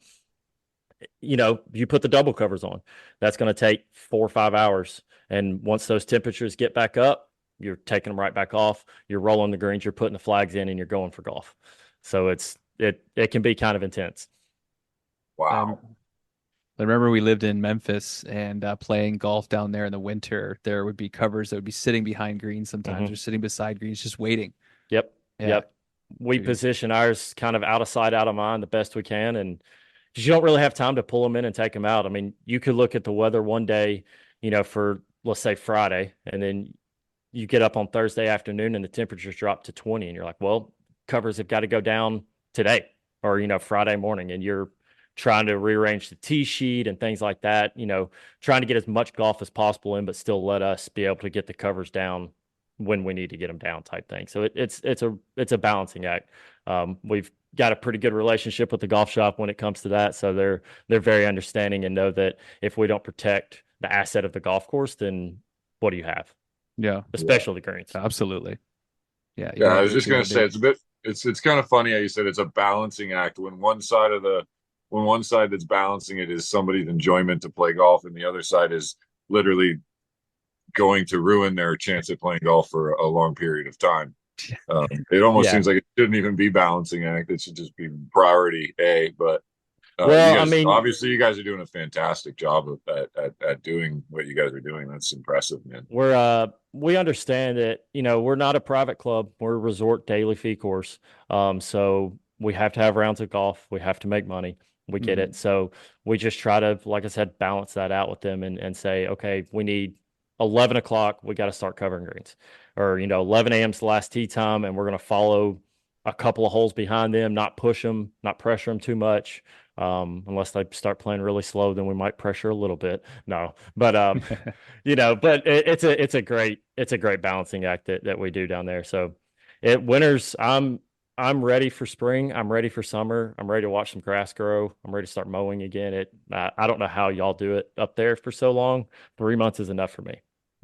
you put the double covers on. That's going to take 4 or 5 hours. And once those temperatures get back up, you're taking them right back off. You're rolling the greens, you're putting the flags in, and you're going for golf. So it can be kind of intense. Wow. I remember we lived in Memphis and playing golf down there in the winter. There would be covers that would be sitting behind greens sometimes, Mhm. or sitting beside greens, just waiting. Yep. Yeah. Yep. We position ours kind of out of sight, out of mind the best we can. And 'cause you don't really have time to pull them in and take them out. I mean, you could look at the weather one day, for let's say Friday, and then you get up on Thursday afternoon and the temperatures drop to 20, and you're like, well, covers have got to go down today, or, Friday morning, and you're trying to rearrange the tee sheet and things like that, trying to get as much golf as possible in, but still let us be able to get the covers down when we need to get them down type thing. So it's a balancing act. We've got a pretty good relationship with the golf shop when it comes to that. So they're very understanding and know that if we don't protect the asset of the golf course, then what do you have? Yeah, especially the greens. absolutely. Yeah, you Yeah, got I to was do what just you got gonna to do. say it's kind of funny how you said it's a balancing act when one side that's balancing it is somebody's enjoyment to play golf and the other side is literally going to ruin their chance at playing golf for a long period of time. It almost Yeah. seems like it shouldn't even be balancing act. It should just be priority A. But you Well, I guys, mean, obviously, you guys are doing a fantastic job at doing what you guys are doing. That's impressive, man. we understand that, we're not a private club. We're a resort daily fee course. So we have to have rounds of golf. We have to make money. We get it. So we just try to, like I said, balance that out with them and say, okay, we need 11 o'clock. We got to start covering greens, or 11 a.m. is the last tee time, and we're going to follow a couple of holes behind them, not push them, not pressure them too much. Unless they start playing really slow, then we might pressure a little bit. No, but but it's a great balancing act that we do down there. So it winters, I'm ready for spring. I'm ready for summer. I'm ready to watch some grass grow. I'm ready to start mowing again. I don't know how y'all do it up there for so long. 3 months is enough for me.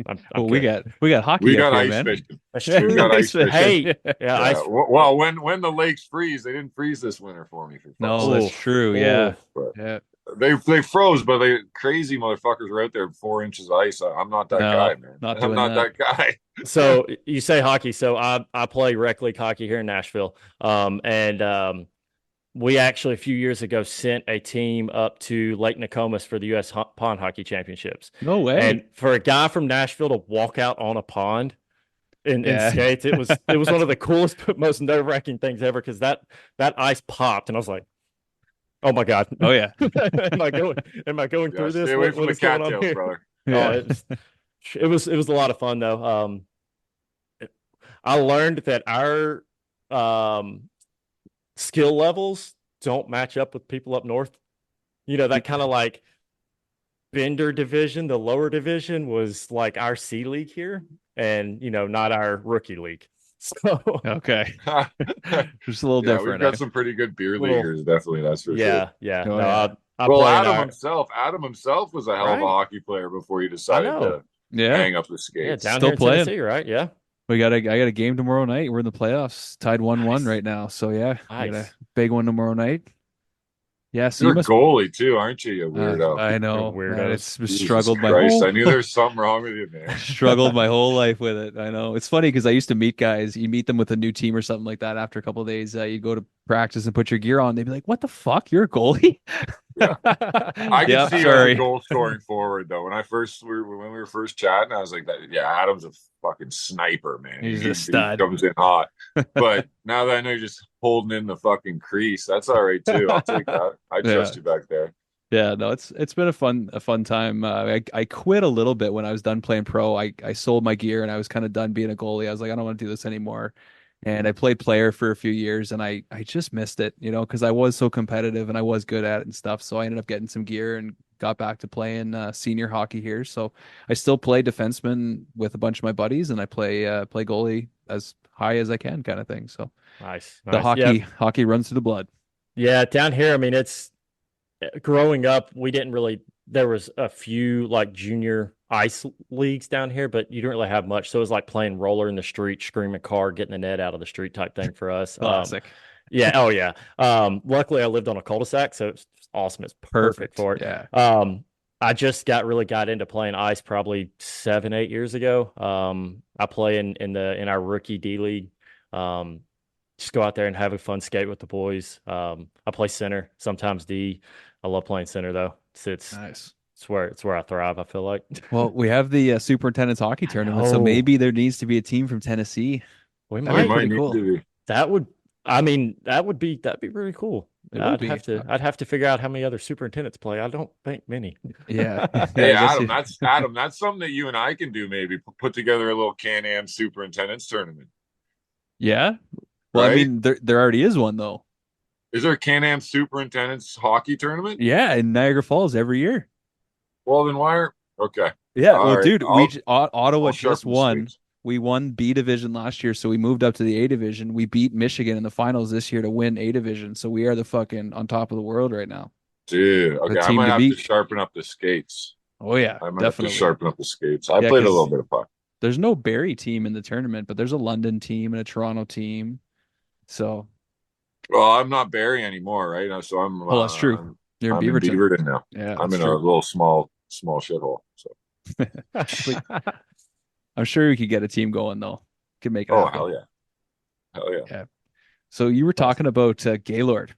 I'm Well, we good. got hockey We up got here, ice man. fishing. That's Yeah, We true. got ice fishing. Hey, yeah, Yeah. Well, when the lakes freeze, they didn't freeze this winter for me. For fuck's No, sake. that's oh, true. Yeah. oh, But Yeah. they froze, but they crazy motherfuckers were out there 4 inches of ice. I'm not that guy, No, man. not I'm doing not that. that guy. So you say hockey. So I play rec league hockey here in Nashville. And we actually a few years ago sent a team up to Lake Nokomis for the U.S. Pond Hockey Championships. No way. And for a guy from Nashville to walk out on a pond in Yeah. skates, it was one of the coolest, most nerve-wracking things ever, because that ice popped, and I was like, "Oh my God, Oh yeah. am I going? Am I going Yeah, through stay this? away What from the is going on cattails, here?" brother. Oh, Yeah. it was a lot of fun though. I learned that our um, skill levels don't match up with people up north. That kind of like Bender division, the lower division was like our C league here, and not our rookie league. So Okay. Yeah, Just a little we've different, got eh? some pretty good beer little, leaguers, definitely. That's for sure. yeah, yeah. Oh No, yeah. I Well, play in Adam our himself, Adam himself was a hell of a right. hockey player before he I decided know. to Yeah. hang up the Yeah, skates. down here Still in playing. Tennessee, right? Yeah. I got a game tomorrow night. We're in the playoffs, tied 1-1 Nice. right now. So yeah, we got a Nice. big one tomorrow night. Yeah, so you You're a must goalie too, aren't you, you weirdo? I You're know, man. weirdos. It's Jesus struggled my Christ. whole I knew there was something wrong with you, man. struggled my whole life with it. I know. It's funny because I used to meet guys, you meet them with a new team or something like that after a couple of days, you go to practice and put your gear on. They'd be like, "What the fuck? You're a goalie?" Yeah. I could Yep, see you as a sorry. goal scoring forward though. When we were first chatting, I was like, yeah, Adam's a fucking sniper, man. He's a He stud. comes in hot. But now that I know you're just holding in the fucking crease, that's all right too. I'll take that. I Yeah. trust you back there. Yeah, no, it's been a fun time. I quit a little bit when I was done playing pro. I sold my gear and I was kind of done being a goalie. I was like, I don't want to do this anymore. And I played player for a few years and I just missed it, because I was so competitive and I was good at it and stuff. So I ended up getting some gear and got back to playing senior hockey here. So I still play defenseman with a bunch of my buddies and I play goalie as high as I can, kind of thing. So Nice. the Nice. Yeah. hockey runs through the blood. Yeah. Down here, I mean, it's growing up, we didn't really, there was a few like junior ice leagues down here, but you didn't really have much. So it was like playing roller in the street, screaming car, getting the net out of the street type thing for us. Classic. Yeah. Oh yeah. Luckily I lived on a cul-de-sac, so it's awesome. It's perfect for it. Yeah. I just really got into playing ice probably 7-8 years ago. I play in our rookie D league. Just go out there and have a fun skate with the boys. I play center, sometimes D. I love playing center though. It's Nice. it's where I thrive, I feel like. Well, we have the superintendent's hockey tournament, so know. maybe there needs to be a team from Tennessee. We That'd We be might. might pretty need cool. to be. That would that'd be really cool. It would be. I'd have to figure out how many other superintendents play. I don't think many. Yeah. Yeah, Hey I guess Adam, that's something that you and I can do. Maybe put together a little Can-Am superintendents tournament, yeah. Well, I right? mean, there already is one though. Is there a Can-Am superintendents hockey tournament? Yeah, in Niagara Falls every year. Well, then why are okay? Yeah. All Well, right, dude, Ottawa I'll just sharpen the won. stakes. We won B division last year, so we moved up to the A division. We beat Michigan in the finals this year to win A division. So we are the fucking on top of the world right now. Dude, The okay, I team might to have to beat. sharpen up the skates. Oh yeah, I might have to definitely. sharpen up the skates. I Yeah, played a because little bit of puck. There's no Barrie team in the tournament, but there's a London team and a Toronto team. So, Well, I'm not Barry anymore, right? So oh, that's true. You're in I'm in Beaverton. Beaverton now. Yeah, I'm that's in a true. little small shithole. So, But I'm sure we could get a team going though. Could make it oh happen. hell yeah, hell yeah. Yeah. So you were talking about Gaylord.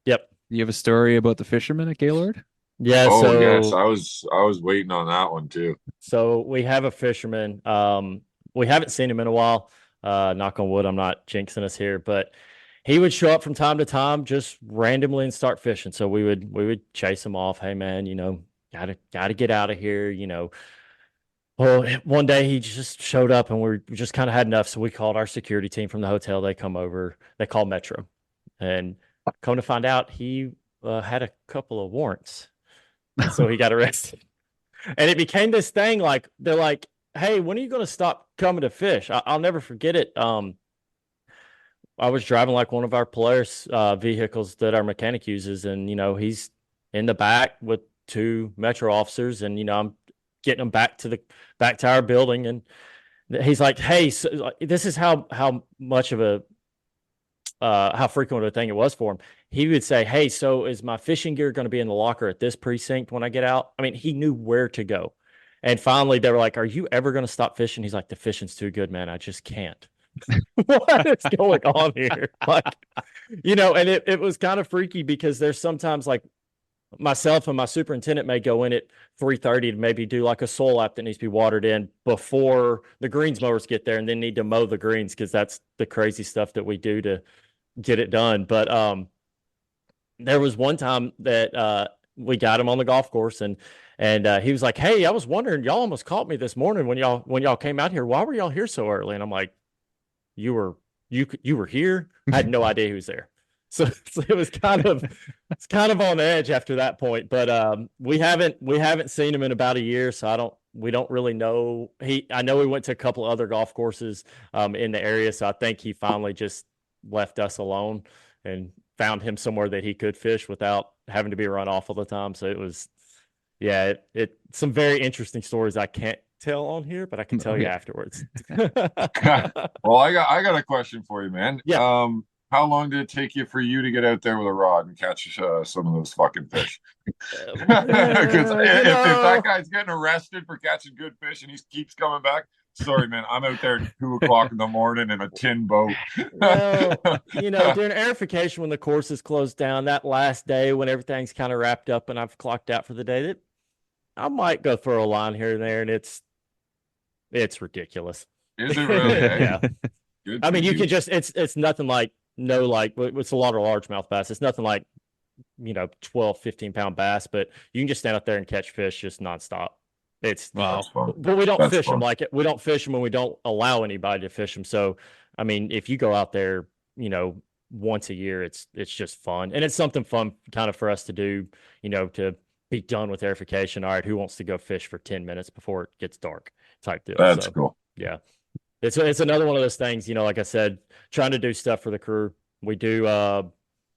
Yep. You have a story about the fishermen at Gaylord? Yeah. Oh yes, So I was waiting on that one too. So we have a fisherman. We haven't seen him in a while. Knock on wood, I'm not jinxing us here, but he would show up from time to time, just randomly and start fishing. So we would chase him off. Hey man, gotta get out of here. Well, one day he just showed up and we just kind of had enough. So we called our security team from the hotel. They come over. They called Metro, and come to find out, he had a couple of warrants, so he got arrested. And it became this thing like they're like, "Hey, when are you going to stop coming to fish?" I'll never forget it. I was driving like one of our Polaris vehicles that our mechanic uses, and he's in the back with two Metro officers, and I'm getting him back to our building, and he's like, "Hey, so, like, this is how much of a how frequent of a thing it was for him." He would say, "Hey, so is my fishing gear going to be in the locker at this precinct when I get out?" I mean, he knew where to go. And finally, they were like, "Are you ever going to stop fishing?" He's like, "The fishing's too good, man. I just can't." What is going on here? Like, and it was kind of freaky because there's sometimes like myself and my superintendent may go in at 3:30 to maybe do like a soil lap that needs to be watered in before the greens mowers get there, and then need to mow the greens because that's the crazy stuff that we do to get it done. But there was one time that we got him on the golf course, and he was like, "Hey, I was wondering, y'all almost caught me this morning when y'all came out here. Why were y'all here so early?" And I'm like, you were here? I had no idea he was there. So it was it's kind of on edge after that point. But we haven't seen him in about a year, so we don't really know. I know he went to a couple of other golf courses in the area, so I think he finally just left us alone and found him somewhere that he could fish without having to be run off all the time. So it was, yeah, it some very interesting stories I can't tell on here, but I can tell you afterwards. Well, I got a question for you, man. Yeah. How long did it take you for you to get out there with a rod and catch some of those fucking fish? Because if that guy's getting arrested for catching good fish and he keeps coming back, sorry, man, I'm out there at 2 o'clock in the morning in a tin boat. Well, during aerification, when the course is closed down, that last day when everything's kind of wrapped up and I've clocked out for the day, that I might go throw a line here and there, and it's ridiculous. Is it really? Yeah. Good I mean, you you. can just it's nothing like it's a lot of largemouth bass. It's nothing like 12, 15-pound bass, but you can just stand out there and catch fish just nonstop. It's Wow. That's fun. But we don't That's fish them fun. like it. We don't fish them when we don't allow anybody to fish them. So, I mean, if you go out there, once a year, it's just fun, and it's something fun kind of for us to do. To be done with airification. All right, who wants to go fish for 10 minutes before it gets dark? Type deal. That's So, cool. yeah, it's another one of those things. Like I said, trying to do stuff for the crew. We do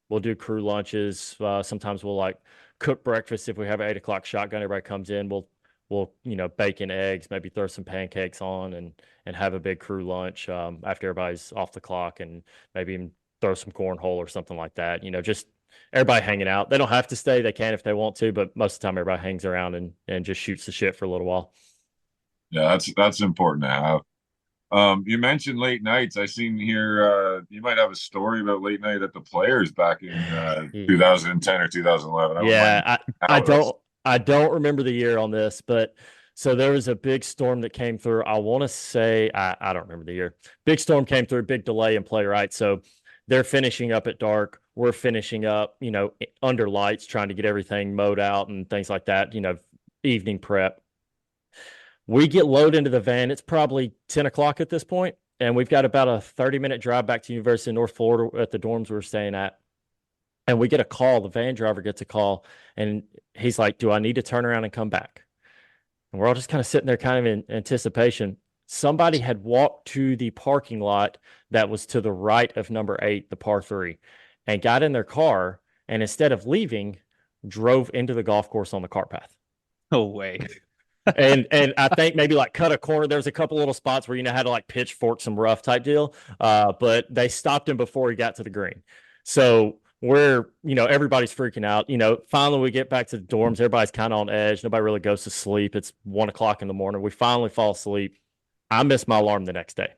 we'll do crew lunches. Sometimes we'll like cook breakfast if we have an 8 o'clock shotgun. Everybody comes in. We'll bacon, eggs, maybe throw some pancakes on and have a big crew lunch after everybody's off the clock, and maybe even throw some cornhole or something like that. Just everybody hanging out. They don't have to stay. They can if they want to, but most of the time everybody hangs around and just shoots the shit for a little while. Yeah, that's important to have. You mentioned late nights. I seen here you might have a story about late night at the Players back in 2010 or 2011. Yeah, I don't remember the year on this, but so there was a big storm that came through. I want to say I don't remember the year. Big storm came through, big delay in play, right? So they're finishing up at dark. We're finishing up, under lights, trying to get everything mowed out and things like that, evening prep. We get loaded into the van. It's probably 10 o'clock at this point, and we've got about a 30-minute drive back to University of North Florida at the dorms we're staying at. And we get a call. The van driver gets a call, and he's like, "Do I need to turn around and come back?" And we're all just kind of sitting there kind of in anticipation. Somebody had walked to the parking lot that was to the right of number 8, the par 3, and got in their car, and instead of leaving, drove into the golf course on the cart path. No way. and I think maybe like cut a corner. There's a couple little spots where had to like pitchfork some rough type deal. But they stopped him before he got to the green. So we're, everybody's freaking out. Finally we get back to the dorms. Everybody's kind of on edge. Nobody really goes to sleep. It's 1 o'clock in the morning. We finally fall asleep. I miss my alarm the next day.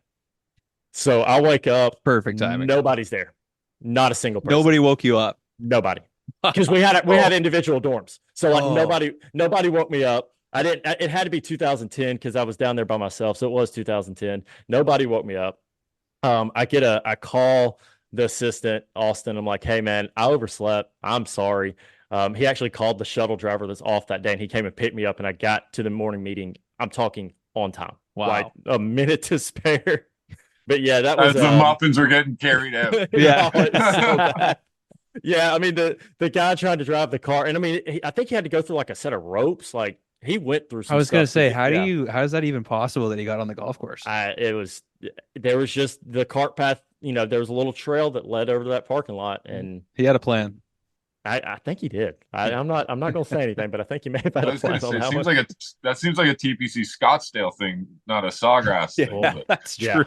So I wake up. Perfect timing. Nobody's there. Not a single person. Nobody woke you up. Nobody. Because we had individual dorms. So like nobody woke me up. I didn't. It had to be 2010 because I was down there by myself. So it was 2010. Nobody woke me up. I call the assistant, Austin. I'm like, hey man, I overslept. I'm sorry. He actually called the shuttle driver that's off that day, and he came and picked me up, and I got to the morning meeting. I'm talking on time. Wow. Like a minute to spare. But yeah, that was as the muffins were getting carried out. Yeah. Oh, it's so bad. Yeah, I mean the guy trying to drive the car, and I mean I think he had to go through like a set of ropes. Like he went through some. I was gonna say, how how is that even possible that he got on the golf course? There was just the cart path. There was a little trail that led over to that parking lot, and he had a plan. I think he did. I'm not gonna say anything, but I think he may have had a plan on that one. That seems like a TPC Scottsdale thing, not a Sawgrass thing. Yeah, that's true.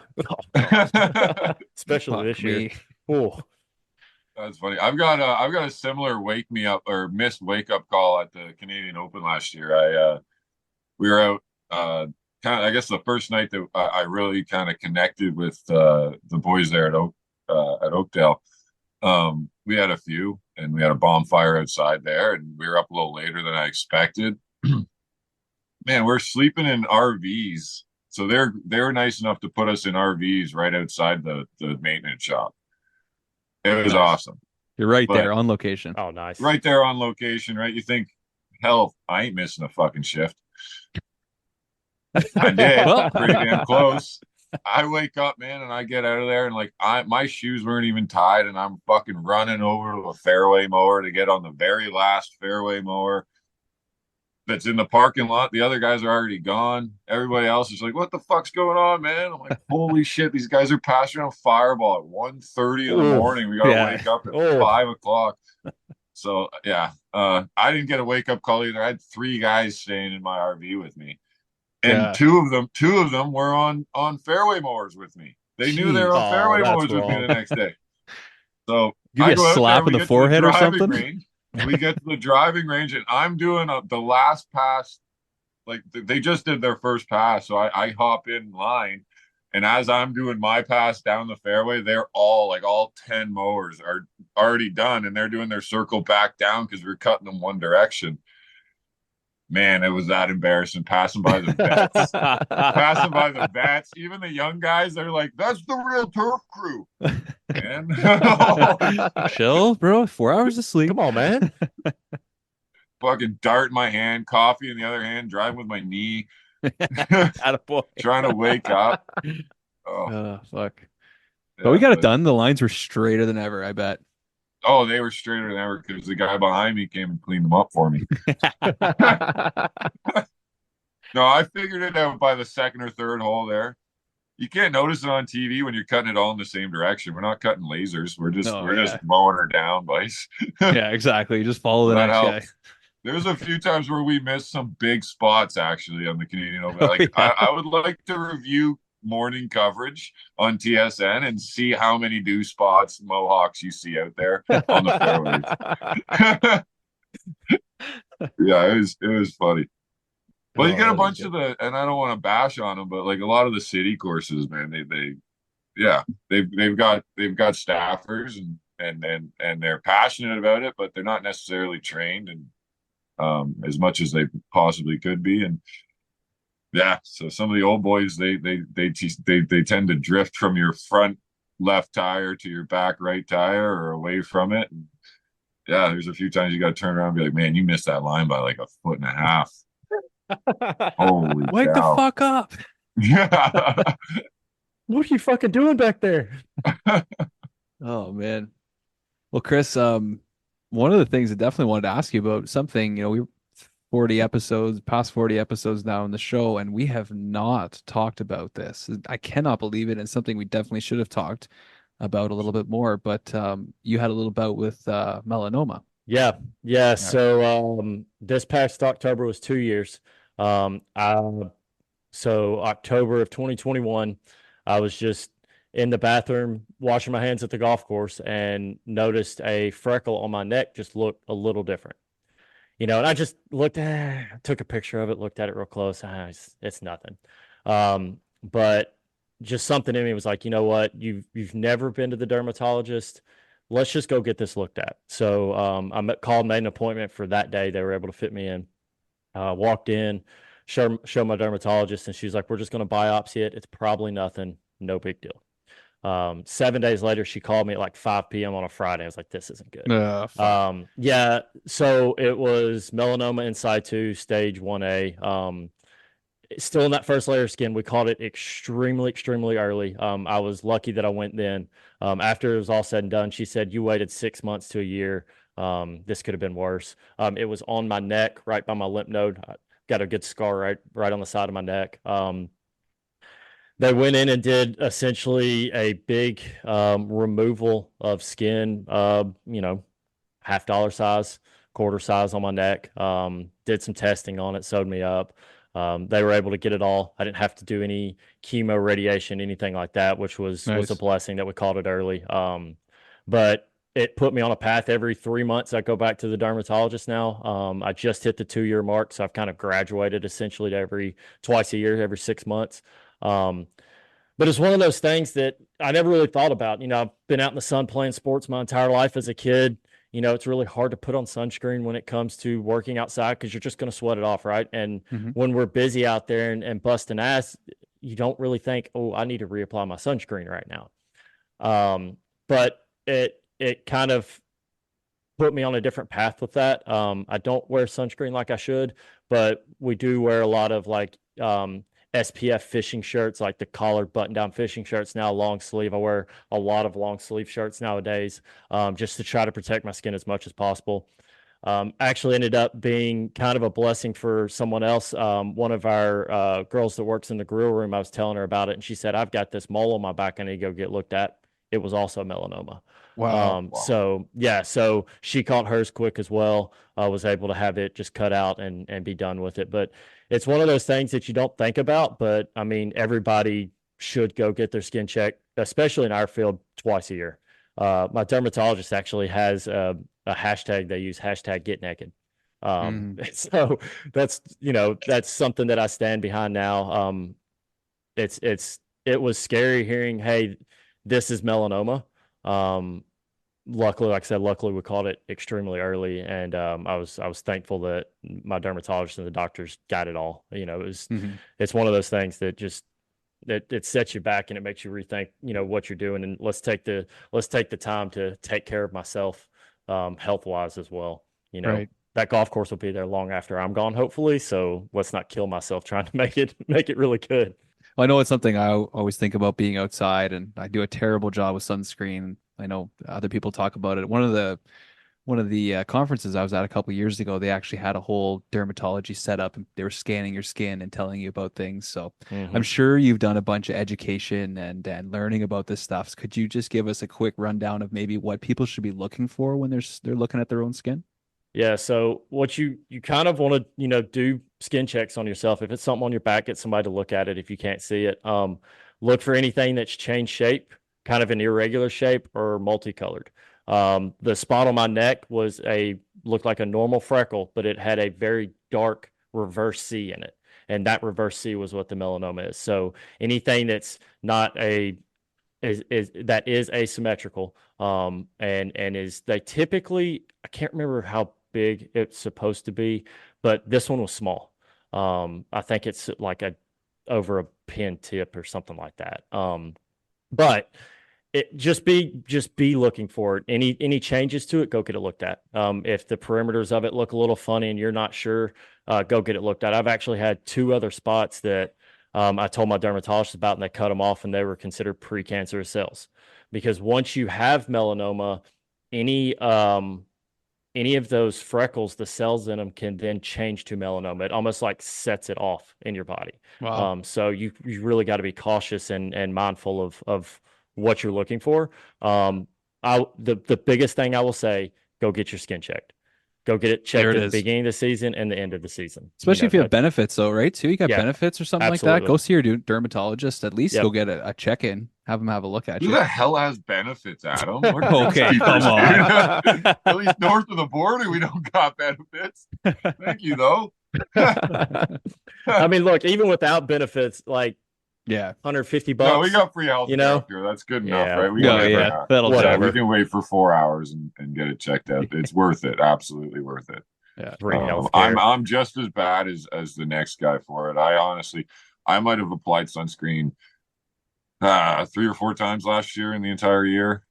Especially this year. Oh. That's funny. I've got a similar wake me up or missed wake up call at the Canadian Open last year. We were out kind of, I guess the first night that I really kind of connected with the boys there at Oakdale. We had a few, and we had a bonfire outside there, and we were up a little later than I expected. Man, we're sleeping in RVs, so they were nice enough to put us in RVs right outside the maintenance shop. It was awesome. You're right there on location. Oh, nice. Right there on location, right? You think, hell, I ain't missing a fucking shift. I did. Pretty damn close. I wake up, man, and I get out of there, and like my shoes weren't even tied, and I'm fucking running over to a fairway mower to get on the very last fairway mower that's in the parking lot. The other guys are already gone. Everybody else is like, what the fuck's going on, man? I'm like, holy shit, these guys are passing around Fireball at 1:30 in the morning. We gotta wake up at 5 o'clock. So yeah, I didn't get a wake up call either. I had 3 guys staying in my RV with me, and two of them were on fairway mowers with me. They knew they were on fairway mowers with me the next day. So you get a slap in the forehead or something. Range. We get to the driving range, and I'm doing the last pass. Like they just did their first pass, so I hop in line, and as I'm doing my pass down the fairway, they're all 10 mowers are already done, and they're doing their circle back down because we're cutting them one direction. Man, it was that embarrassing passing by the vets. Passing by the vets. Even the young guys, they're like, that's the real turf crew. Man. Chill, bro. 4 hours of sleep. Come on, man. Fucking dart in my hand, coffee in the other hand, driving with my knee. Attaboy. Trying to wake up. Oh, fuck. Yeah, but we got it done. The lines were straighter than ever, I bet. Oh, they were straighter than ever because the guy behind me came and cleaned them up for me. No, I figured it out by the second or third hole there. You can't notice it on TV when you're cutting it all in the same direction. We're not cutting lasers. We're just mowing her down, boys. Yeah, exactly. You just follow the next guy. There's a few times where we missed some big spots actually on the Canadian Open. I would like to review morning coverage on TSN and see how many dew spots Mohawks you see out there on the fairways. Yeah, it was funny. Well, you get a bunch of and I don't want to bash on them, but like a lot of the city courses, man, they've got staffers and they're passionate about it, but they're not necessarily trained and as much as they possibly could be. And yeah, so some of the old boys they tend to drift from your front left tire to your back right tire or away from it. And yeah, there's a few times you got to turn around and be like, man, you missed that line by like a foot and a half. Holy Wake the fuck up. Yeah. What are you fucking doing back there? Oh man. Well, Chris, one of the things I definitely wanted to ask you about something, we 40 episodes, past 40 episodes now in the show, and we have not talked about this. I cannot believe it. And something we definitely should have talked about a little bit more, but you had a little bout with melanoma. Yeah. So this past October was 2 years. So October of 2021, I was just in the bathroom washing my hands at the golf course and noticed a freckle on my neck just looked a little different. And I just took a picture of it, looked at it real close. It's nothing. But just something in me was like, you know what? You've never been to the dermatologist. Let's just go get this looked at. So called, made an appointment for that day. They were able to fit me in. Walked in, show my dermatologist, and she's like, "We're just going to biopsy it. It's probably nothing. No big deal." 7 days later, she called me at like 5 p.m. on a Friday. I was like, "This isn't good." Fuck. Yeah. So it was melanoma in situ, stage 1A. Still in that first layer of skin. We caught it extremely, extremely early. I was lucky that I went then. After it was all said and done, she said, "You waited 6 months to a year. This could have been worse." It was on my neck, right by my lymph node. I got a good scar right on the side of my neck. They went in and did essentially a big removal of skin, $50 size, quarter size on my neck. Did some testing on it, sewed me up. They were able to get it all. I didn't have to do any chemo, radiation, anything like that, which was a Nice. blessing that we caught it early. But it put me on a path. Every 3 months, I go back to the dermatologist now. I just hit the 2-year mark, so I've kind of graduated essentially to twice a year, every 6 months. But it's one of those things that I never really thought about. I've been out in the sun playing sports my entire life as a kid. It's really hard to put on sunscreen when it comes to working outside because you're just going to sweat it off, right? And Hmm. when we're busy out there and busting ass, you don't really think, oh, I need to reapply my sunscreen right now. But it kind of put me on a different path with that. I don't wear sunscreen like I should, but we do wear a lot of like SPF fishing shirts, like the collared button down fishing shirts now, long sleeve. I wear a lot of long sleeve shirts nowadays, just to try to protect my skin as much as possible. Actually ended up being kind of a blessing for someone else. One of our girls that works in the grill room, I was telling her about it, and she said, "I've got this mole on my back I need to go get looked at." It was also melanoma. Wow. So yeah, so she caught hers quick as well. I was able to have it just cut out and be done with it. But it's one of those things that you don't think about. But I mean, everybody should go get their skin checked, especially in our field, twice a year. My dermatologist actually has a hashtag they use, hashtag get naked. Mm. So that's something that I stand behind now. It was scary hearing, hey, this is melanoma. Luckily, like I said, we caught it extremely early, and I was thankful that my dermatologist and the doctors got it all. Hmm. It's one of those things that just it sets you back and it makes you rethink, what you're doing, and let's take the time to take care of myself, health wise as well. Right. That golf course will be there long after I'm gone, hopefully. So let's not kill myself trying to make it really good. Well, I know it's something I always think about being outside, and I do a terrible job with sunscreen. I know other people talk about it. One of the conferences I was at a couple years ago, they actually had a whole dermatology setup, and they were scanning your skin and telling you about things. So I'm Hmm. sure you've done a bunch of education and learning about this stuff. Could you just give us a quick rundown of maybe what people should be looking for when they're looking at their own skin? Yeah, so what you kind of want to, do skin checks on yourself. If it's something on your back, get somebody to look at it if you can't see it. Look for anything that's changed shape, kind of an irregular shape or multicolored. The spot on my neck looked like a normal freckle, but it had a very dark reverse C in it. And that reverse C was what the melanoma is. So anything that's not that is asymmetrical, and is they typically, I can't remember how big it's supposed to be, but this one was small. I think it's like over a pin tip or something like that. But it just be looking for it. Any changes to it, go get it looked at. If the perimeters of it look a little funny and you're not sure, go get it looked at. I've actually had two other spots that I told my dermatologist about, and they cut them off, and they were considered precancerous cells. Because once you have melanoma, any any of those freckles, the cells in them can then change to melanoma. It almost like sets it off in your body. Wow. So you really got to be cautious and mindful of what you're looking for. The biggest thing I will say, go get your skin checked. Go get it There checked it at the is. beginning of the season and the end of the season. Especially if you have benefits, though, right? Too, you got Yeah, benefits or something like that. absolutely. Go see your dermatologist. At least go Yep. get a check in. Have them have a look at Who you. the hell has benefits, Adam? We're Okay, come groundskeepers, on. dude. At least north of the border, we don't got benefits. Thank you, though. I mean, look, even without benefits, like Yeah. 150 No, we bucks, got free health you care know? up here. That's good enough, Yeah, right? We can No, wait for yeah, whatever. that. that'll do Yeah, it. we Whatever. can wait for 4 hours and get it checked out. It's worth it. Absolutely worth it. Yeah. Free health I'm care. I'm just as bad as the next guy for it. I might have applied sunscreen 3 or 4 times last year in the entire year.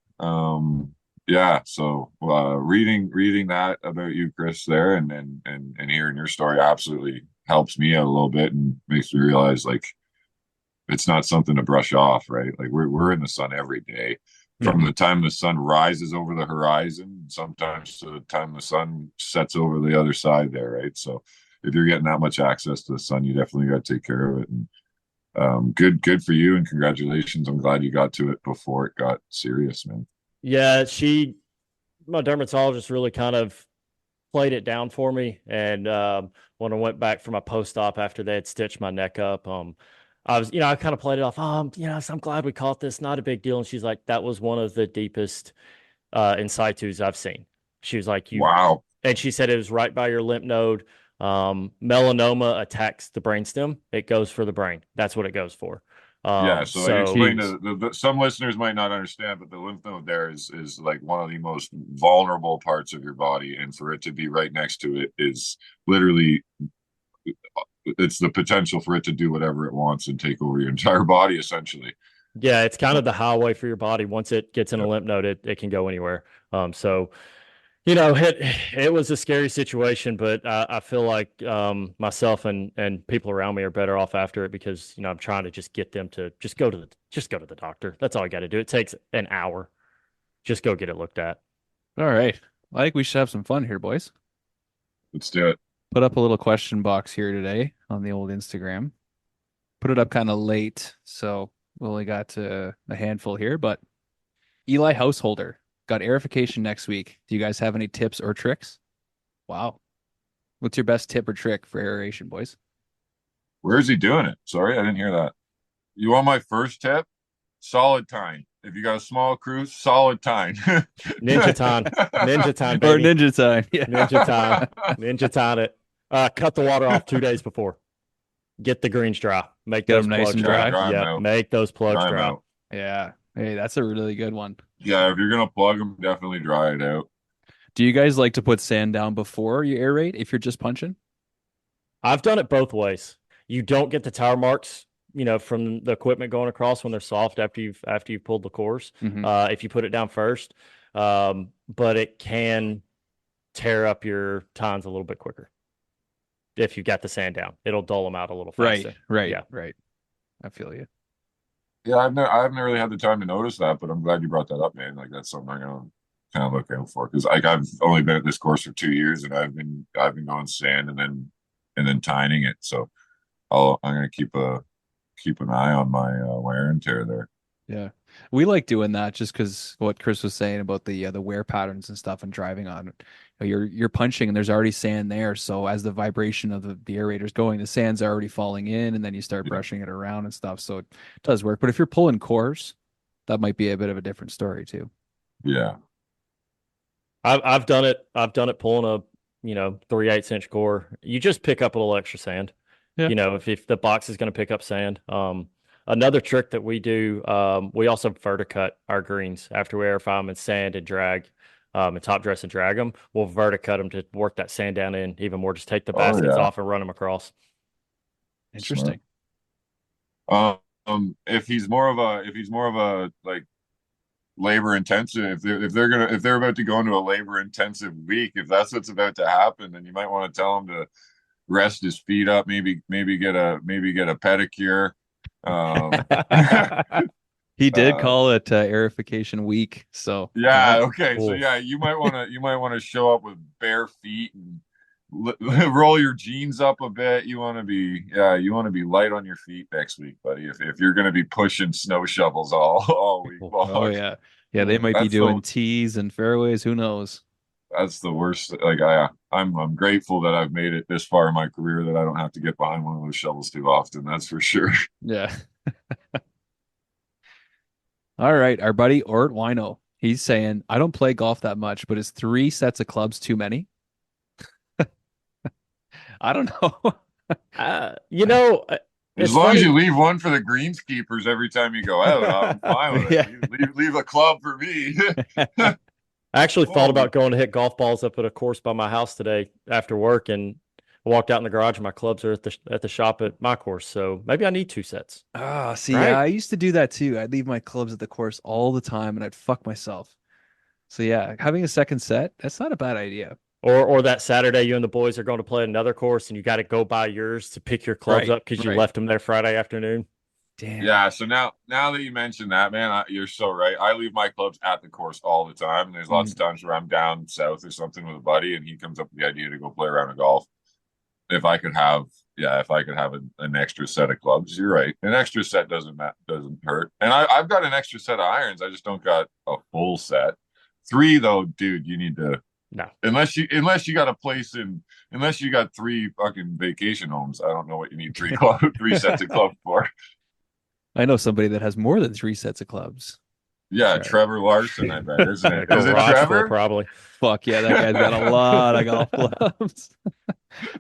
Yeah, so reading that about you, Chris, there, and hearing your story absolutely helps me out a little bit and makes me realize like it's not something to brush off, right? Like we're in the sun every day. From the time the sun rises over the horizon, sometimes to the time the sun sets over the other side there, right? So if you're getting that much access to the sun, you definitely got to take care of it. And good for you, and congratulations. I'm glad you got to it before it got serious, man. Yeah, my dermatologist really kind of played it down for me. And when I went back for my post-op after they had stitched my neck up, I kind of played it off. So I'm glad we caught this. Not a big deal. And she's like, that was one of the deepest in situs I've seen. She was like, Wow. and she said it was right by your lymph node. Melanoma attacks the brainstem. It goes for the brain. That's what it goes for. Yeah, so like explain Jeez. some listeners might not understand, but the lymph node there is like one of the most vulnerable parts of your body, and for it to be right next to it is literally it's the potential for it to do whatever it wants and take over your entire body, essentially. Yeah, it's kind of the highway for your body. Once it gets in a lymph node, it can go anywhere. So it was a scary situation, but I feel like myself and people around me are better off after it because I'm trying to just get them to just go to the doctor. That's all I got to do. It takes an hour. Just go get it looked at. All right. I think we should have some fun here, boys. Let's do it. Put up a little question box here today on the old Instagram. Put it up kind of late, so we only got a handful here. But Eli Householder got aerification next week. Do you guys have any tips or tricks? Wow. What's your best tip or trick for aeration, boys? Where is he doing it? Sorry, I didn't hear that. You want my first tip? Solid tine. If you got a small crew, solid tine. Ninja time. Ninja time, Or baby. ninja time. Yeah. Ninja time. Ninja time it. Cut the water off 2 days before. Get the greens dry. Make Get those them nice plugs and dry. dry. Yeah, make those plugs Dry 'em dry. out. Yeah. Hey, that's a really good one. Yeah, if you're gonna plug them, definitely dry it out. Do you guys like to put sand down before you aerate if you're just punching? I've done it both ways. You don't get the tire marks, from the equipment going across when they're soft after you've pulled the cores. If you put it down first, but it can tear up your tines a little bit quicker if you got the sand down. It'll dull them out a little faster. Right. Yeah. Right. I feel you. Yeah, I haven't really had the time to notice that, but I'm glad you brought that up, man. Like that's something I'm gonna kind of look out for because like I've only been at this course for 2 years and I've been going sand and then tining it. So I'm gonna keep an eye on my wear and tear there. Yeah. We like doing that just because what Chris was saying about the wear patterns and stuff and driving on it. You're punching and there's already sand there. So as the vibration of the aerator's going, the sand's already falling in and then you start brushing it around and stuff. So it does work. But if you're pulling cores, that might be a bit of a different story too. Yeah. I've done it. I've done it pulling a 3/8 inch core. You just pick up a little extra sand. Yeah. If the box is going to pick up sand. Another trick that we do, we also verticut our greens after we airify them and sand and drag, and top dress and drag them. We'll verticut them to work that sand down in even more. Just take the baskets off and run them across. Interesting. If he's more of a like labor intensive, if they're about to go into a labor intensive week, if that's what's about to happen, then you might want to tell him to rest his feet up, maybe get a pedicure. He did call it aerification week, so yeah, okay, so yeah, you might want to show up with bare feet and roll your jeans up a bit. You want to be light on your feet next week, buddy. If you're going to be pushing snow shovels all week long. Oh yeah, they might be doing tees and fairways. Who knows? that's the worst. Like I'm grateful that I've made it this far in my career that I don't have to get behind one of those shovels too often. That's for sure. Yeah. All right. Our buddy Ort Wino, he's saying, I don't play golf that much, but is 3 sets of clubs too many? I don't know. You know, As it's long as funny. you leave one for the greenskeepers every time you go out, I'm fine with it. Yeah. Leave a club for me. I actually thought Oh, about going to hit golf balls up at a course by my house today after work, and I walked out in the garage, and my clubs are at the shop at my course. So maybe I need 2 sets, Ah, see, yeah, right? I used to do that too. I'd leave my clubs at the course all the time and I'd fuck myself. So yeah, having a second set, that's not a bad idea. Or that Saturday, you and the boys are going to play another course, and you got to go buy yours to pick your clubs Right, up because you right. left them there Friday afternoon. Damn. yeah. So now that you mentioned that, man, you're so right. I leave my clubs at the course all the time. And there's lots of Mhm. times where I'm down south or something with a buddy, and he comes up with the idea to go play around a golf. If I could have, yeah, if I could have an extra set of clubs, you're right. An extra set doesn't hurt. And I've got an extra set of irons. I just don't got a full set. Three though, dude, you need to No. unless you got a place in unless you got three fucking vacation homes. I don't know what you need three sets of clubs for. I know somebody that has more than 3 sets of clubs. Yeah, Sorry. Trevor Larson, I bet, isn't A it? Is it garage full, Trevor? probably. Fuck yeah, that guy's got a lot of golf clubs.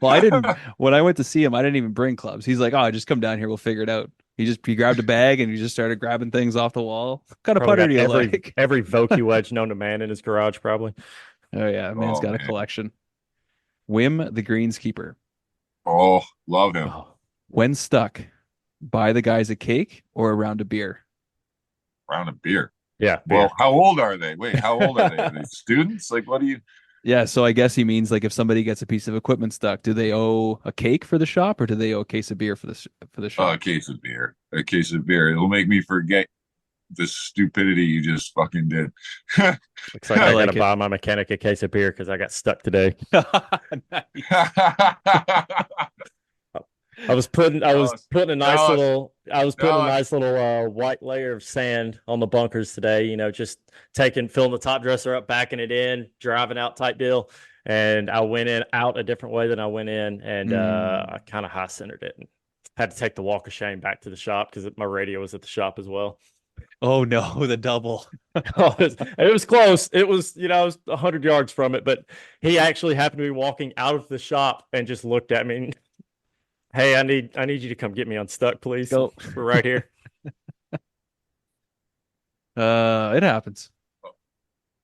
Well, I didn't when I went to see him, I didn't even bring clubs. He's like, "Oh, just come down here, we'll figure it out." He grabbed a bag and he just started grabbing things off the wall. What kind of Probably putter got do you every like? every Vokey wedge known to man in his garage, probably. Oh yeah, man's Oh got a man. collection. Wim the greenskeeper. Oh, love him. Oh. When stuck, buy the guys a cake or a round of beer. Round of beer. Yeah, beer. Well, how old are they? Wait, how old are they? Are they students? Like, what do you? Yeah, so I guess he means like if somebody gets a piece of equipment stuck, do they owe a cake for the shop or do they owe a case of beer for the Oh, a shop? case of beer. A case of beer. It'll make me forget the stupidity you just fucking did. Looks like I I got to like it. buy my mechanic a case of beer because I got stuck today. Nice. I Tell was us. putting a nice Tell us. little I was putting Tell a us. nice little white layer of sand on the bunkers today, just filling the top dresser up, backing it in, driving out type deal. And I went in out a different way than I went in, and Mm. I kind of high centered it and had to take the walk of shame back to the shop because my radio was at the shop as well. Oh no, the double. It was close. It was, I was 100 yards from it, but he actually happened to be walking out of the shop and just looked at me. Hey, I need you to come get me unstuck, please. Go. We're right here. It happens.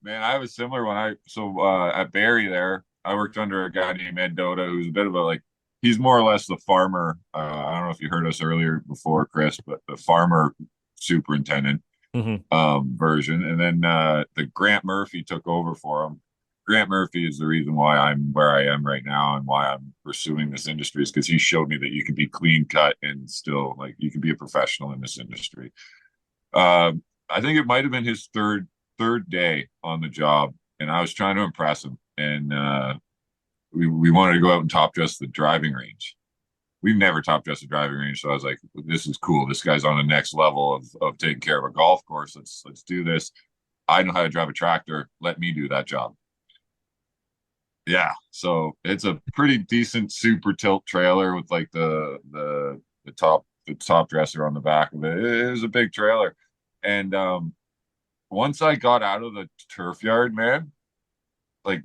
Man, I was similar when at Barry there, I worked under a guy named Ed Doda, who's a bit of a like he's more or less the farmer. I don't know if you heard us earlier before, Chris, but the farmer superintendent Hmm. version. And then the Grant Murphy took over for him. Grant Murphy is the reason why I'm where I am right now and why I'm pursuing this industry is because he showed me that you can be clean cut and still like you can be a professional in this industry. I think it might have been his third day on the job, and I was trying to impress him. And we wanted to go out and top dress the driving range. We've never top dressed a driving range, so I was like, "This is cool. This guy's on the next level of taking care of a golf course. Let's do this. I know how to drive a tractor. Let me do that job." Yeah, so it's a pretty decent super tilt trailer with like the top dresser on the back of it. It was a big trailer, and once I got out of the turf yard, man, like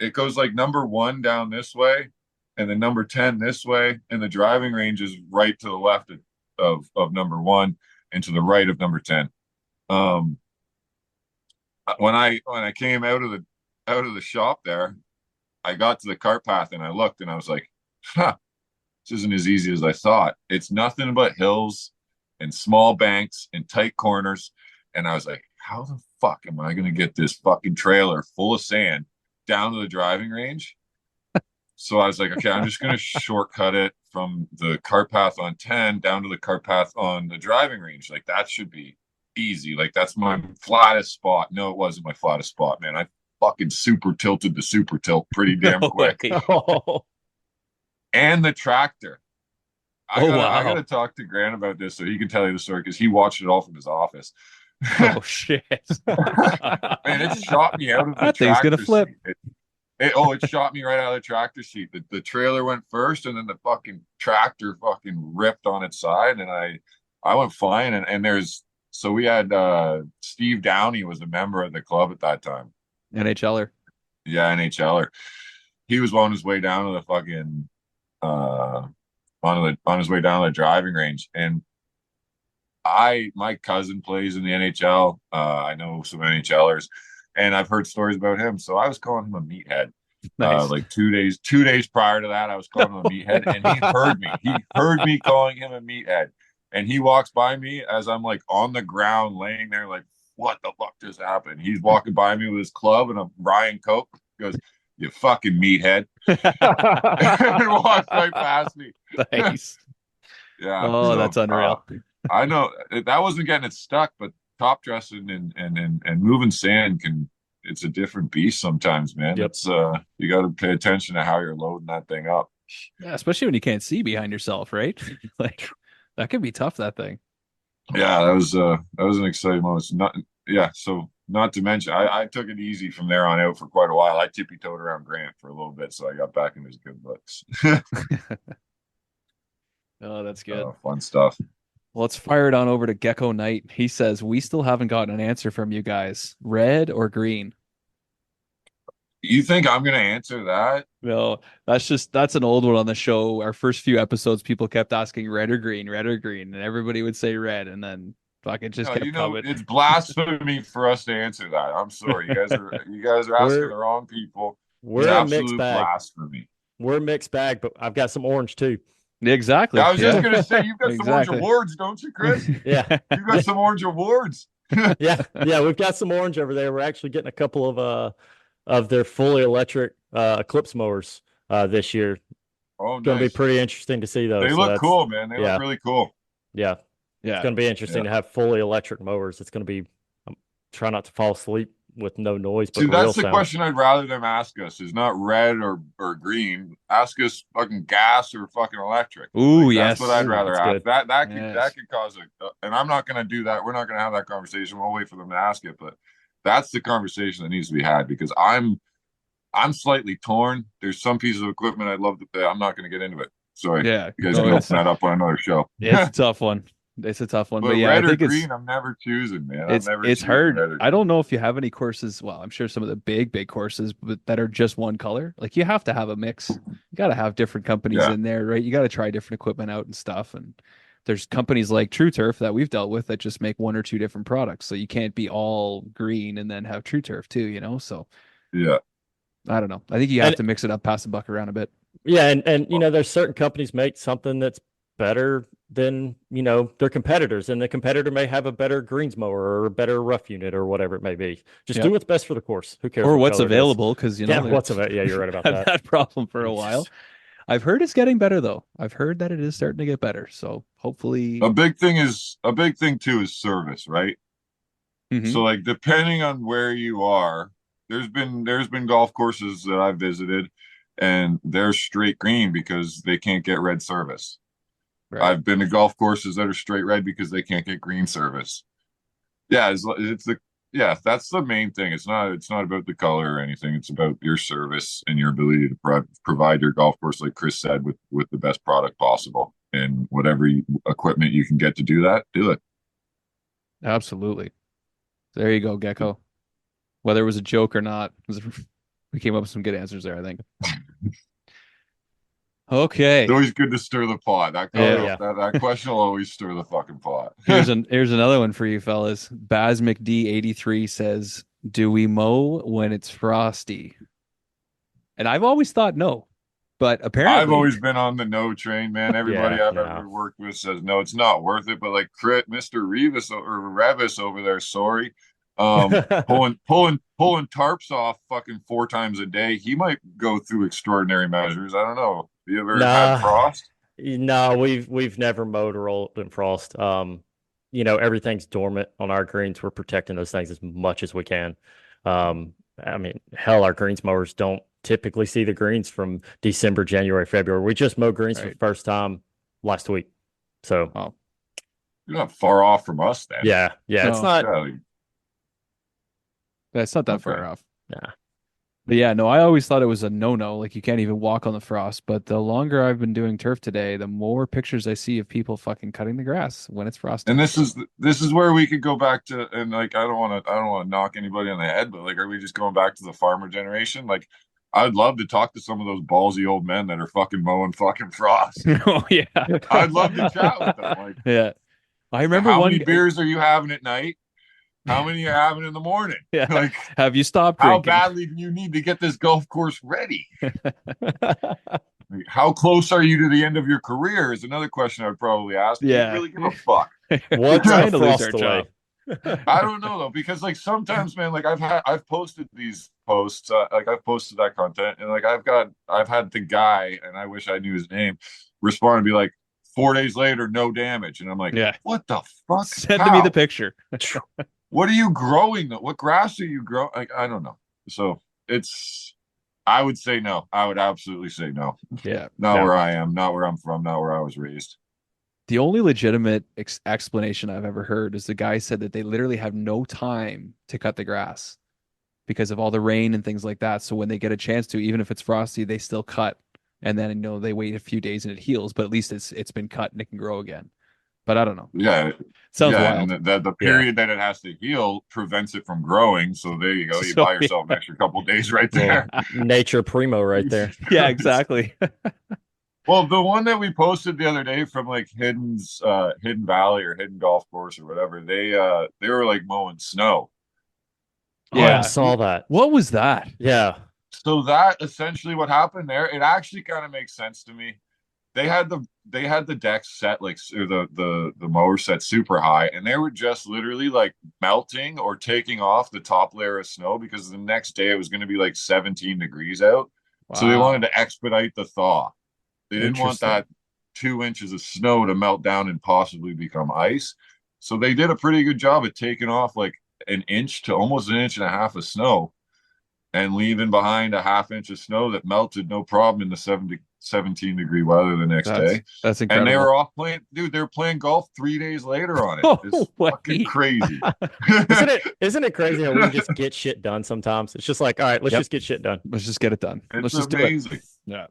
it goes like number one down this way, and then number 10 this way, and the driving range is right to the left of number one and to the right of number 10. Um, when I came out of the shop there, I got to the cart path and I looked and I was like, huh, this isn't as easy as I thought. It's nothing but hills and small banks and tight corners. And I was like, how the fuck am I going to get this fucking trailer full of sand down to the driving range? So I was like, okay, I'm just going to shortcut it from the cart path on 10 down to the cart path on the driving range. Like that should be easy. Like that's my flattest spot. No, it wasn't my flattest spot, man. I fucking super tilted the super tilt pretty damn No quick. way. Oh, And the tractor. I Oh gotta I wow. gotta talk to Grant about this so he can tell you the story because he watched it all from his office. Oh shit. And it shot me out of the That thing's gonna tractor flip. seat. It shot me right out of the tractor seat. The trailer went first, and then the fucking tractor fucking ripped on its side, and I went flying. And so we had Steve Downey was a member of the club at that time. NHLer. Yeah, NHLer. He was on his way down to the fucking on his way down to the driving range, and my cousin plays in the NHL. I know some NHLers, and I've heard stories about him. So I was calling him a meathead. Nice. Like 2 days prior to that, I was calling him a meathead, and he heard me. He heard me calling him a meathead, and he walks by me as I'm like on the ground, laying there, like, what the fuck just happened? He's walking by me with his club and a Ryan Coke. He goes, "You fucking meathead," and walks right past me. Nice. Yeah. Oh, So, that's unreal. I know that wasn't getting it stuck, but top dressing and moving sand it's a different beast sometimes, man. Yep. It's you got to pay attention to how you're loading that thing up. Yeah, especially when you can't see behind yourself, right? Like that could be tough, that thing. Yeah, that was an exciting moment. So not to mention, I took it easy from there on out for quite a while. I tippy-toed around Grant for a little bit, so I got back in his good books. Oh, that's good. Fun stuff. Well, let's fire it on over to Gecko Knight. He says, we still haven't gotten an answer from you guys. Red or green? You think I'm gonna answer that? No, that's an old one on the show. Our first few episodes, people kept asking red or green, and everybody would say red, and then fuck it just No, kept coming. it's blasphemy for us to answer that. I'm sorry, you guys are asking the wrong people. We're a mixed bag. Blasphemy. We're a mixed bag, but I've got some orange too. Exactly. I was just gonna say, you've got some orange Exactly. awards, don't you, Chris? Yeah. You've got some orange awards. Yeah, we've got some orange over there. We're actually getting a couple of their fully electric Eclipse mowers this year. Oh, Going to be nice. pretty interesting to see those. They look cool, man. They look really cool. Yeah. Yeah. It's going to be interesting to have fully electric mowers. It's going to be try not to fall asleep with no noise. But See, that's the sound. question I'd rather them ask us is not red or green. Ask us fucking gas or fucking electric. Ooh, yes. That's what I'd Ooh, rather that's ask. good. That could cause and I'm not going to do that. We're not going to have that conversation. We'll wait for them to ask it. But that's the conversation that needs to be had because I'm slightly torn. There's some pieces of equipment I'd love to pay. I'm not going to get into it. Sorry. Yeah. You guys can open that up on another show. Yeah, it's a tough one. It's a tough one. But yeah, red I think or green, I'm never choosing, man. It's hard. I don't know if you have any courses. Well, I'm sure some of the big courses, but that are just one color. Like you have to have a mix. You got to have different companies in there, right? You got to try different equipment out and stuff. And there's companies like True Turf that we've dealt with that just make one or two different products. So you can't be all green and then have True Turf too, you know? So yeah, I don't know. I think you have to mix it up, pass the buck around a bit. Yeah. And you know, there's certain companies make something that's better than, you know, their competitors, and the competitor may have a better greens mower or a better rough unit or whatever it may be. Just do what's best for the course. Who cares? Or what's available, because you know what's available. Yeah, you're right about that. That problem for a while. I've heard it's getting better though. I've heard that it is starting to get better. So hopefully a big thing too is service, right? Mm-hmm. So like depending on where you are, there's been golf courses that I've visited and they're straight green because they can't get red service. Right. I've been to golf courses that are straight red because they can't get green service. Yeah, that's the main thing. It's not about the color or anything. It's about your service and your ability to provide your golf course, like Chris said, with the best product possible, and whatever equipment you can get to do that, do it. Absolutely. There you go, Gecko. Whether it was a joke or not, we came up with some good answers there, I think. Okay. It's always good to stir the pot. That question will always stir the fucking pot. Here's another one for you fellas. Baz McD83 says, do we mow when it's frosty? And I've always thought no, but apparently I've always been on the no train, man. Everybody I've ever worked with says no, it's not worth it. But like Mr. Reavis over there, sorry. Pulling tarps off fucking 4 times a day, he might go through extraordinary measures. I don't know. Have you ever had frost? No, we've never mowed or rolled in frost. You know, everything's dormant on our greens. We're protecting those things as much as we can. I mean, hell, our greens mowers don't typically see the greens from December, January, February. We just mowed greens for the first time last week. So You're not far off from us then. Yeah, it's No, not. Yeah, like, that's not that okay. far off. Nah. But yeah, no, I always thought it was a no-no. Like you can't even walk on the frost. But the longer I've been doing turf today, the more pictures I see of people fucking cutting the grass when it's frosty. And this is where we could go back to, and like I don't want to knock anybody on the head, but like, are we just going back to the farmer generation? Like, I'd love to talk to some of those ballsy old men that are fucking mowing fucking frost. Oh yeah. I'd love to chat with them. Like, Yeah. I remember how one. many beers are you having at night? How many are you having in the morning? Yeah. Like, Have you stopped how drinking? badly do you need to get this golf course ready? Like, how close are you to the end of your career is another question I would probably ask. Do you Yeah. really give a fuck? What's Trying a to lose frost our delay? job. I don't know though, because like sometimes, man, like I've posted these posts, like I've posted that content, and like I've had the guy, and I wish I knew his name, respond and be like, 4 days later, no damage, and I'm like, Yeah. what the fuck? Send me the How? picture. What are you growing? What grass are you growing? Like, I don't know. So I would say no. I would absolutely say no. Yeah. Not Yeah. where I am, not where I'm from, not where I was raised. The only legitimate explanation I've ever heard is the guy said that they literally have no time to cut the grass because of all the rain and things like that. So when they get a chance to, even if it's frosty, they still cut. And then they wait a few days and it heals, but at least it's been cut and it can grow again. But I don't know. Yeah, Sounds yeah, wild. and the Yeah. period that it has to heal prevents it from growing. So there you go. You So, buy yourself an extra couple days right there. Nature primo right there. Yeah, exactly. Well, the one that we posted the other day from like Hidden Valley or Hidden Golf Course or whatever, they were like mowing snow. Oh, yeah, I Yeah. saw that. What was that? Yeah. So that essentially what happened there, it actually kind of makes sense to me. They had the decks set like, or the mower set super high, and they were just literally like melting or taking off the top layer of snow because the next day it was going to be like 17 degrees out. So they wanted to expedite the thaw. They didn't want Interesting. that 2 inches of snow to melt down and possibly become ice. So they did a pretty good job at taking off like an inch to almost an inch and a half of snow and leaving behind a half inch of snow that melted no problem in the 17-degree weather the next day. That's And incredible. they were off playing, dude, they were playing golf 3 days later on it. Oh, It's wait. fucking crazy. Isn't it crazy how we can just get shit done sometimes? It's just like, all right, let's Yep. just get shit done. Let's just get it done. Let's It's just amazing. do it. Yeah.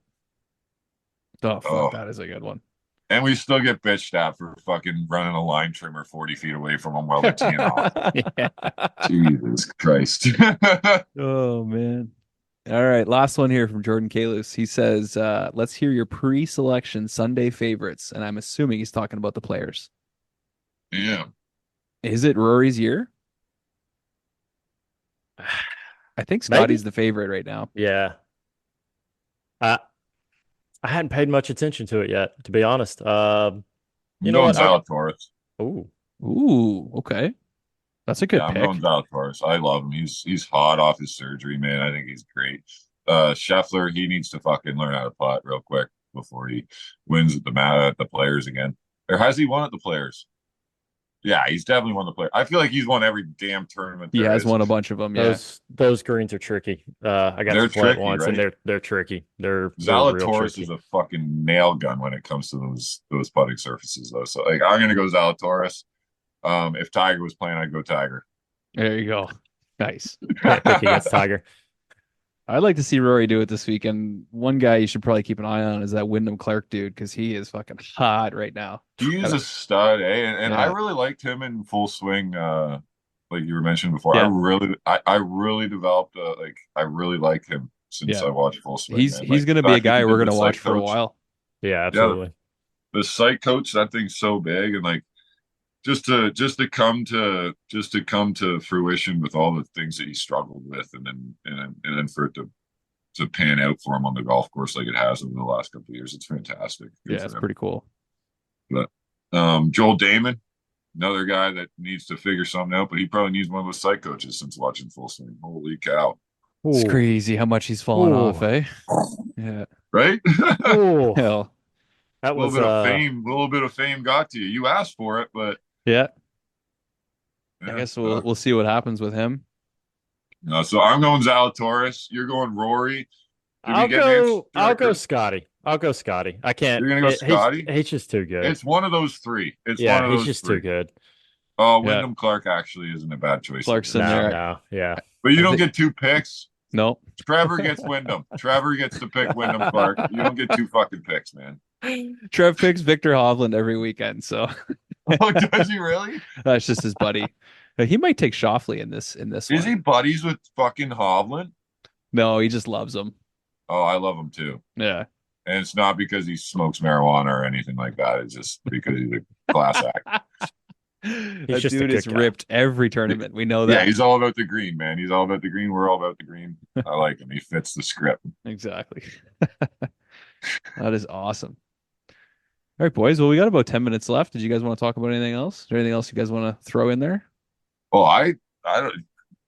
Oh, fuck, Oh. that is a good one. And we still get bitched at for fucking running a line trimmer 40 feet away from them while they're teeing off. Yeah. Jesus Christ. Oh, man. All right, last one here from Jordan Kalus. He says, let's hear your pre-selection Sunday favorites. And I'm assuming he's talking about the players. Yeah. Is it Rory's year? I think Scotty's the favorite right now. Yeah. I hadn't paid much attention to it yet, to be honest. You I'm know going what? Zalatoris. Ooh. Ooh, okay. That's a good Yeah, I'm pick. going Zalatoris. I love him. He's hot off his surgery, man. I think he's great. Scheffler, he needs to fucking learn how to putt real quick before he wins at the Players again. Or has he won at the Players? Yeah, he's definitely won the Players. I feel like he's won every damn tournament. He there has is. won a bunch of them, yeah. Those greens are tricky. I got They're to play it tricky, once, right? and they're tricky. They're real Zalatoris tricky. is a fucking nail gun when it comes to those putting surfaces, though. So like, I'm gonna go Zalatoris. If Tiger was playing, I'd go Tiger. There you go. Nice. Can't pick against Tiger. I'd like to see Rory do it this week. And one guy you should probably keep an eye on is that Wyndham Clark dude, because he is fucking hot right now. He's a stud, eh? And I Yeah. really liked him in full swing, like you were mentioning before. Yeah. I really developed I really like him since Yeah. I watched full swing. He's man. he's Like, gonna the be a fact that guy he we're did gonna the watch site for a coach. while. Yeah, absolutely. The site coach, that thing's so big, and like just to come to fruition with all the things that he struggled with, and then for it to pan out for him on the golf course like it has over the last couple of years, it's fantastic. Good Yeah, for it's him. pretty cool. But Joel Damon, another guy that needs to figure something out, but he probably needs one of those site coaches since watching full swing. Holy cow! It's Ooh. crazy how much he's fallen Ooh. off, eh? Yeah. Right? A Ooh. Hell. That little was bit of fame got to you. You asked for it, but Yeah. yeah, I guess we'll see what happens with him. no, so I'm going Zalatoris. You're going Rory. Did we I'll get an answer go to our I'll go Chris? Scotty. I'll go Scotty. I can't. You're gonna go Scotty? He's just too good. It's one of those three. It's one Yeah, of he's those just three. too good. Oh, Yeah. Wyndham Clark actually isn't a bad choice. Clark's either. in there. No, yeah. But you I don't think- get 2 picks. Nope. Trevor gets Wyndham. Trevor gets to pick Wyndham Clark. You don't get 2 fucking picks, man. Trev picks Victor Hovland every weekend, so Oh, does he really? that's just his buddy. He might take Shoffley in this Is one. he buddies with fucking Hovland? No, he just loves him. Oh, I love him too. Yeah. And it's not because he smokes marijuana or anything like that. It's just because he's a class act. That just a dude good is guy. ripped every tournament. We know that. Yeah, he's all about the green, man. He's all about the green. We're all about the green. I like him. He fits the script. Exactly. That is awesome. All right, boys. Well, we got about 10 minutes left. Did you guys want to talk about anything else? Is there anything else you guys want to throw in there? Oh, I don't.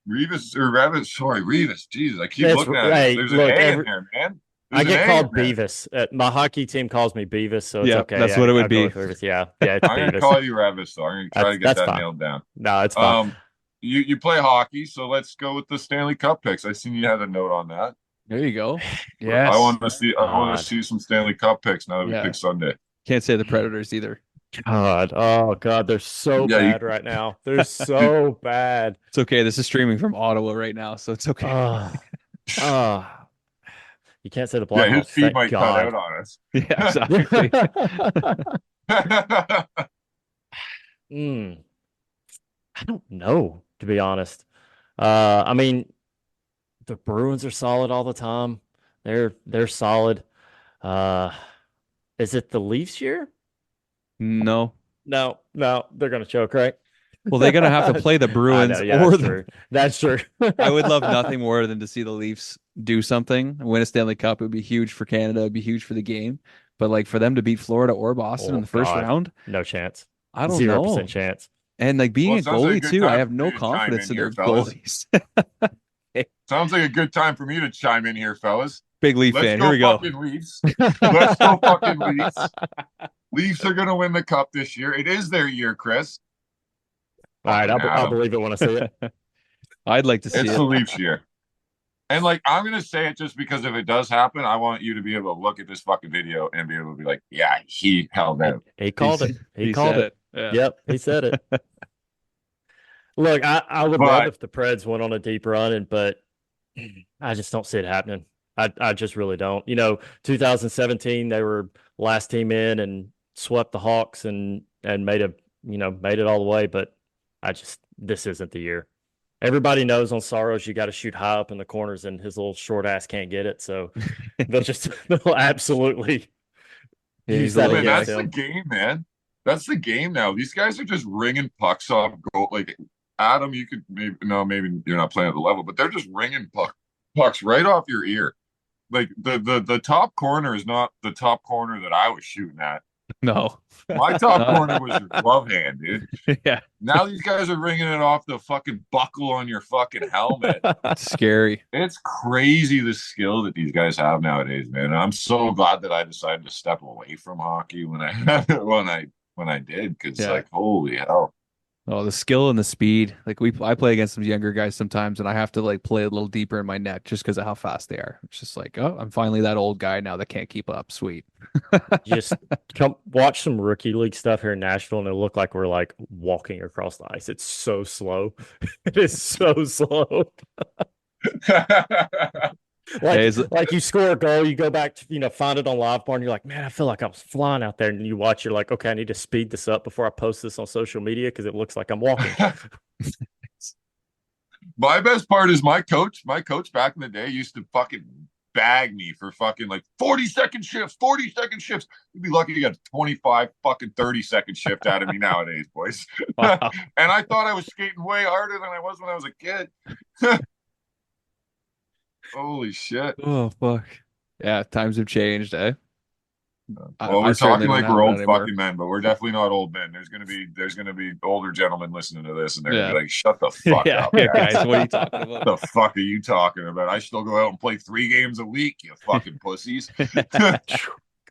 Reavis. Sorry, Reavis. Jesus, I keep It's- looking at it. hey, There's look, an A in there, man. I There's get an A called in there. Beavis. My hockey team calls me Beavis, so it's Yeah, okay. that's what it would I'll go be. with Beavis. Yeah, it's I'm gonna Beavis. call you Reavis, though. I'm gonna try to get That's that fine. nailed down. No, it's fine. You play hockey, so let's go with the Stanley Cup picks. I seen you had a note on that. There you go. Yes. I want to see. I want God. to see some Stanley Cup picks now that we Yeah. pick Sunday. Can't say the Predators either. God, oh God, they're so Yeah, bad right now. They're so bad. It's okay. This is streaming from Ottawa right now, so it's okay. Oh, you can't say the Yeah, Blackhawks. his feed thank might God. cut out on us. Yeah, exactly. I don't know, to be honest. I mean, the Bruins are solid all the time. They're solid. Is it the Leafs year? No. No, they're gonna choke, right? Well, they're gonna have to play the I Bruins know, yeah, or that's the. true. That's true. I would love nothing more than to see the Leafs do something, win a Stanley Cup. It would be huge for Canada. It'd be huge for the game. But like for them to beat Florida or Boston in the first God. round, No chance. I don't 0% know. chance. And like being Well, a it sounds like a goalie good too, I time have for no me to chime confidence in in their here, fellas. goalies. Sounds like a good time for me to chime in here, fellas. Big Leaf Let's fan. go Here we go. fucking Leafs. Let's go fucking Leafs. Leafs are gonna win the cup this year. It is their year, Chris. All right, I'll Adam. believe it when I see it. I'd like to see It's it. the Leafs year. And like I'm gonna say it just because if it does happen, I want you to be able to look at this fucking video and be able to be like, yeah, he held out. He called it. He called said it. Yeah. Yep, he said it. Look, I would But- love if the Preds went on a deep run, but I just don't see it happening. I just really don't. 2017 they were last team in and swept the Hawks and made it all the way, but this isn't the year. Everybody knows on Saros you got to shoot high up in the corners, and his little short ass can't get it. So they'll absolutely Yeah, use he's that a Man, little against that's the him. game, man. That's the game now. These guys are just ringing pucks off goal. Like Adam, you could maybe you're not playing at the level, but they're just ringing pucks right off your ear. Like the top corner is not the top corner that I was shooting at. No. My top corner was your glove hand, dude. Yeah. Now these guys are ringing it off the fucking buckle on your fucking helmet. It's scary. It's crazy the skill that these guys have nowadays, man. And I'm so glad that I decided to step away from hockey when I did, because Yeah. like holy hell. Oh, the skill and the speed. Like I play against some younger guys sometimes, and I have to like play a little deeper in my net just because of how fast they are. It's just like, oh, I'm finally that old guy now that can't keep up. Sweet. Just come watch some rookie league stuff here in Nashville, and it look like we're like walking across the ice. It's so slow. It is so slow. Hey, Like you score a goal, you go back to find it on Live Bar, and you're like, man, I feel like I was flying out there. And you watch, you're like, okay, I need to speed this up before I post this on social media because it looks like I'm walking. My best part is my coach. My coach back in the day used to fucking bag me for fucking like 40-second shifts, 40-second shifts. You'd be lucky to get a 25 fucking 30-second shift out of me nowadays, boys. Wow. And I thought I was skating way harder than I was when I was a kid. Holy shit. Oh fuck. Yeah, times have changed, eh? Well, we're certainly talking like don't we're have old that anymore. fucking men, but we're definitely not old men. There's gonna be older gentlemen listening to this, and they're Yeah. gonna be like, "Shut the fuck Yeah, up, yeah, guys. guys. What are you talking What about? the fuck are you talking about? I still go out and play 3 games a week, you fucking pussies."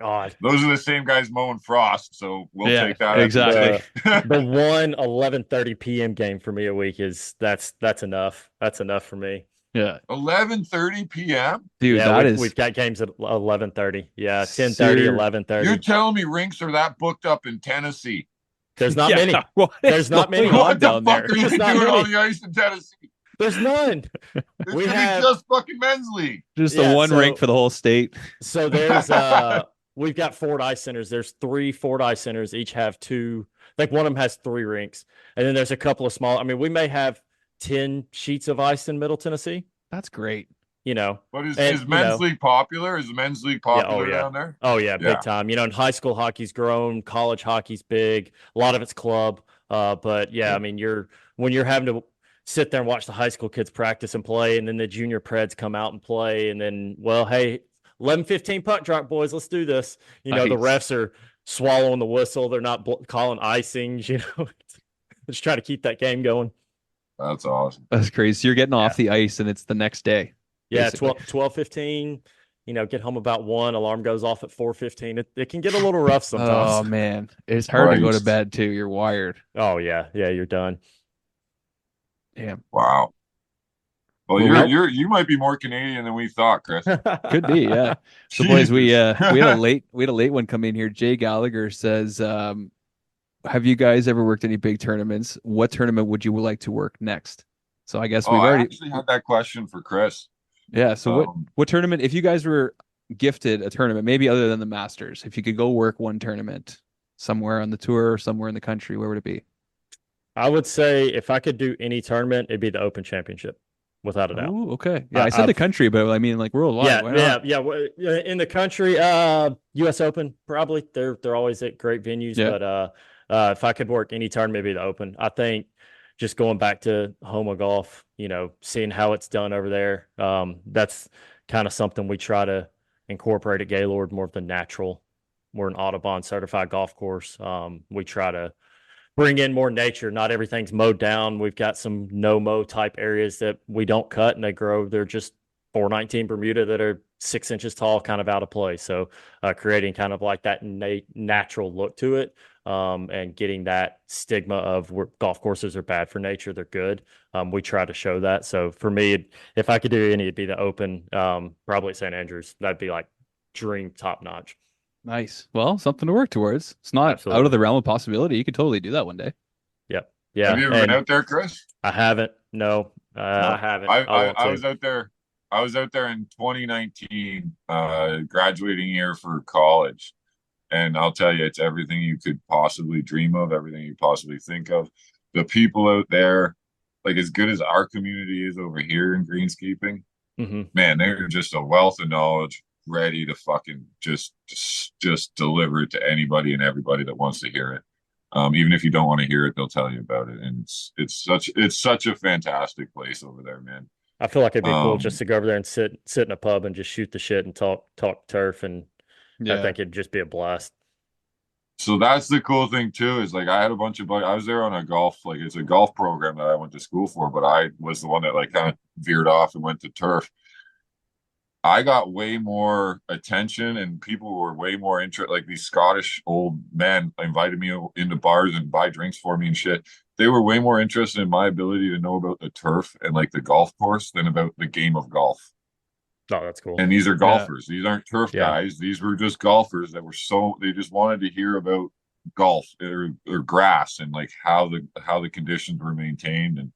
God. Those are the same guys mowing frost, so we'll Yeah, take that. exactly. The one 11:30 p.m. game for me a week that's enough. That's enough for me. Yeah. 11:30 p.m. Dude, Yeah, that we've is got games at 11:30. Yeah, 10:30, ser 'You're 11:30. telling me rinks are that booked up in Tennessee? There's not yeah. many. What is There's not going many. on What the down fuck there? are There's they not doing on many. the ice in Tennessee? There's none. It We should be have just fucking men's league. Just the yeah, one rink so for the whole state. so there's we've got Ford Ice Centers. There's 3 Ford Ice Centers. Each have two. I think one of them has 3 rinks, and then there's a couple of small. I mean, we may have 10 sheets of ice in Middle Tennessee. That's great. You know, But and is men's league popular? Is the men's league yeah, oh popular yeah, down there? oh yeah, big Yeah. time. You know, and high school hockey's grown, college hockey's big. A lot of it's club. But yeah, I mean, when you're having to sit there and watch the high school kids practice and play, and then the junior preds come out and play, and then well, hey, 11:15 puck drop, boys, let's do this. You know, the Nice. refs are swallowing the whistle. They're not calling icings. You know, just try to keep that game going. That's awesome. That's crazy. So you're getting off Yeah. the ice and it's the next day. Yeah, Basically. 12:15. You know, get home about 1. Alarm goes off at 4:15. It can get a little rough sometimes. Oh man, it's hard to go to Christ. bed too. You're wired. Oh yeah, you're done. Damn, Wow. Well, Well, you might be more Canadian than we thought, Chris. could be, yeah. So boys, we Jesus. we had a late one come in here. Jay Gallagher says, have you guys ever worked any big tournaments? What tournament would you like to work next? So I guess Oh, we've I already actually had that question for Chris. yeah. So Um, what tournament? If you guys were gifted a tournament, maybe other than the Masters, if you could go work one tournament somewhere on the tour or somewhere in the country, where would it be? I would say if I could do any tournament, it'd be the Open Championship, without a doubt. Oh, okay. Yeah, I said the I've country, but I mean like worldwide. yeah, Why yeah, not? yeah. In the country, U.S. Open probably. They're always at great venues, Yeah. but if I could work any tournament, it'd be the Open. I think just going back to home of golf, you know, seeing how it's done over there, that's kind of something we try to incorporate at Gaylord, more of the natural. We're an Audubon certified golf course. We try to bring in more nature. Not everything's mowed down. We've got some no mow type areas that we don't cut and they grow. They're just 419 Bermuda that are 6 inches tall, kind of out of place. So creating kind of like that natural look to it, and getting that stigma of where golf courses are bad for nature, they're good. We try to show that. So for me, if I could do any, it'd be the Open, probably at St. Andrews. That'd be like dream top notch. Nice. Well, something to work towards. It's not out of Absolutely. the realm of possibility. You could totally do that one day. Yep. Yeah. have you ever been And out there, Chris? I haven't. No, No. I haven't. I, I I, want I to. was out there. I was out there in 2019, graduating year for college. And I'll tell you, it's everything you could possibly dream of, everything you possibly think of. The people out there, like as good as our community is over here in greenskeeping, hmm man, they're just a wealth of knowledge, ready to fucking just deliver it to anybody and everybody that wants to hear it. Even if you don't want to hear it, they'll tell you about it, and it's such a fantastic place over there, man. I feel like it'd be cool just Um, to go over there and sit in a pub and just shoot the shit and talk turf, and I Yeah. think it'd just be a blast. so that's the cool thing too, is like I had a bunch of buddies. I was there on a golf, like it's a golf program that I went to school for, but I was the one that like kind of veered off and went to turf. I got way more attention and people were way more interested. Like these Scottish old men invited me into bars and buy drinks for me and shit. They were way more interested in my ability to know about the turf and like the golf course than about the game of golf. Oh, that's cool. And these are Yeah. golfers. These aren't turf Yeah. guys. These were just golfers that were they just wanted to hear about golf or grass and like how the conditions were maintained. And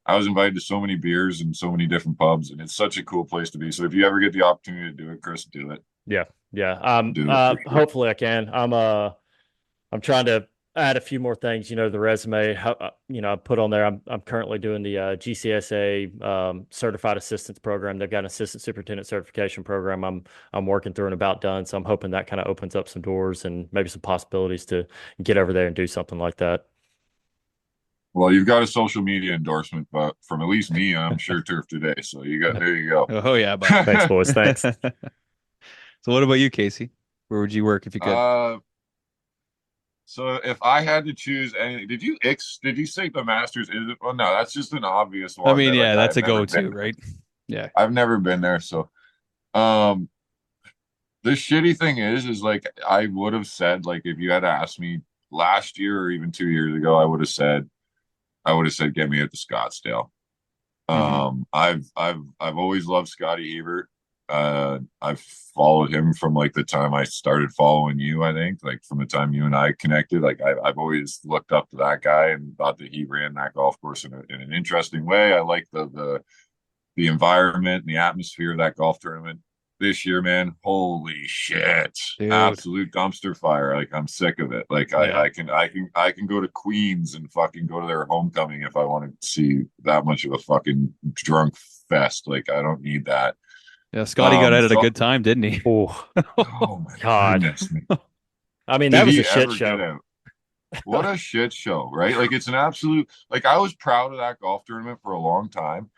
I was invited to so many beers and so many different pubs, and it's such a cool place to be. So if you ever get the opportunity to do it, Chris, do it. Yeah. Do it. Hopefully I can. I'm trying to add a few more things, you know, to the resume. You know, I put on there. I'm currently doing the GCSA Certified Assistants program. They've got an Assistant Superintendent certification program. I'm working through and about done. So I'm hoping that kind of opens up some doors and maybe some possibilities to get over there and do something like that. Well, you've got a social media endorsement, but from at least me, I'm sure Turf Today. So there you go. Oh yeah, bud. Thanks, boys. Thanks. So what about you, Casey? Where would you work if you could? So if I had to choose any, did you say the Masters is it? Well, no, that's just an obvious one. I mean, yeah, that's a I've never go-to, been there. right? Yeah. I've never been there, so um the shitty thing is like I would have said, like if you had asked me last year or even 2 years ago, I would have said get me out to Scottsdale. Hmm. I've always loved Scotty Hebert. I've followed him from like the time I started following you, I think, like from the time you and I connected. Like I've always looked up to that guy and thought that he ran that golf course in an interesting way. I like the environment and the atmosphere of that golf tournament. This year, man, holy shit. Dude. Absolute dumpster fire. Like I'm sick of it. Like Yeah. I can go to Queens and fucking go to their homecoming if I want to see that much of a fucking drunk fest. Like I don't need that. Yeah, Scotty got out at a So good time, didn't he? Oh, oh my God. goodness me. I mean, Did that was a he shit ever get show. out? What a shit show, right? Like it's an absolute like I was proud of that golf tournament for a long time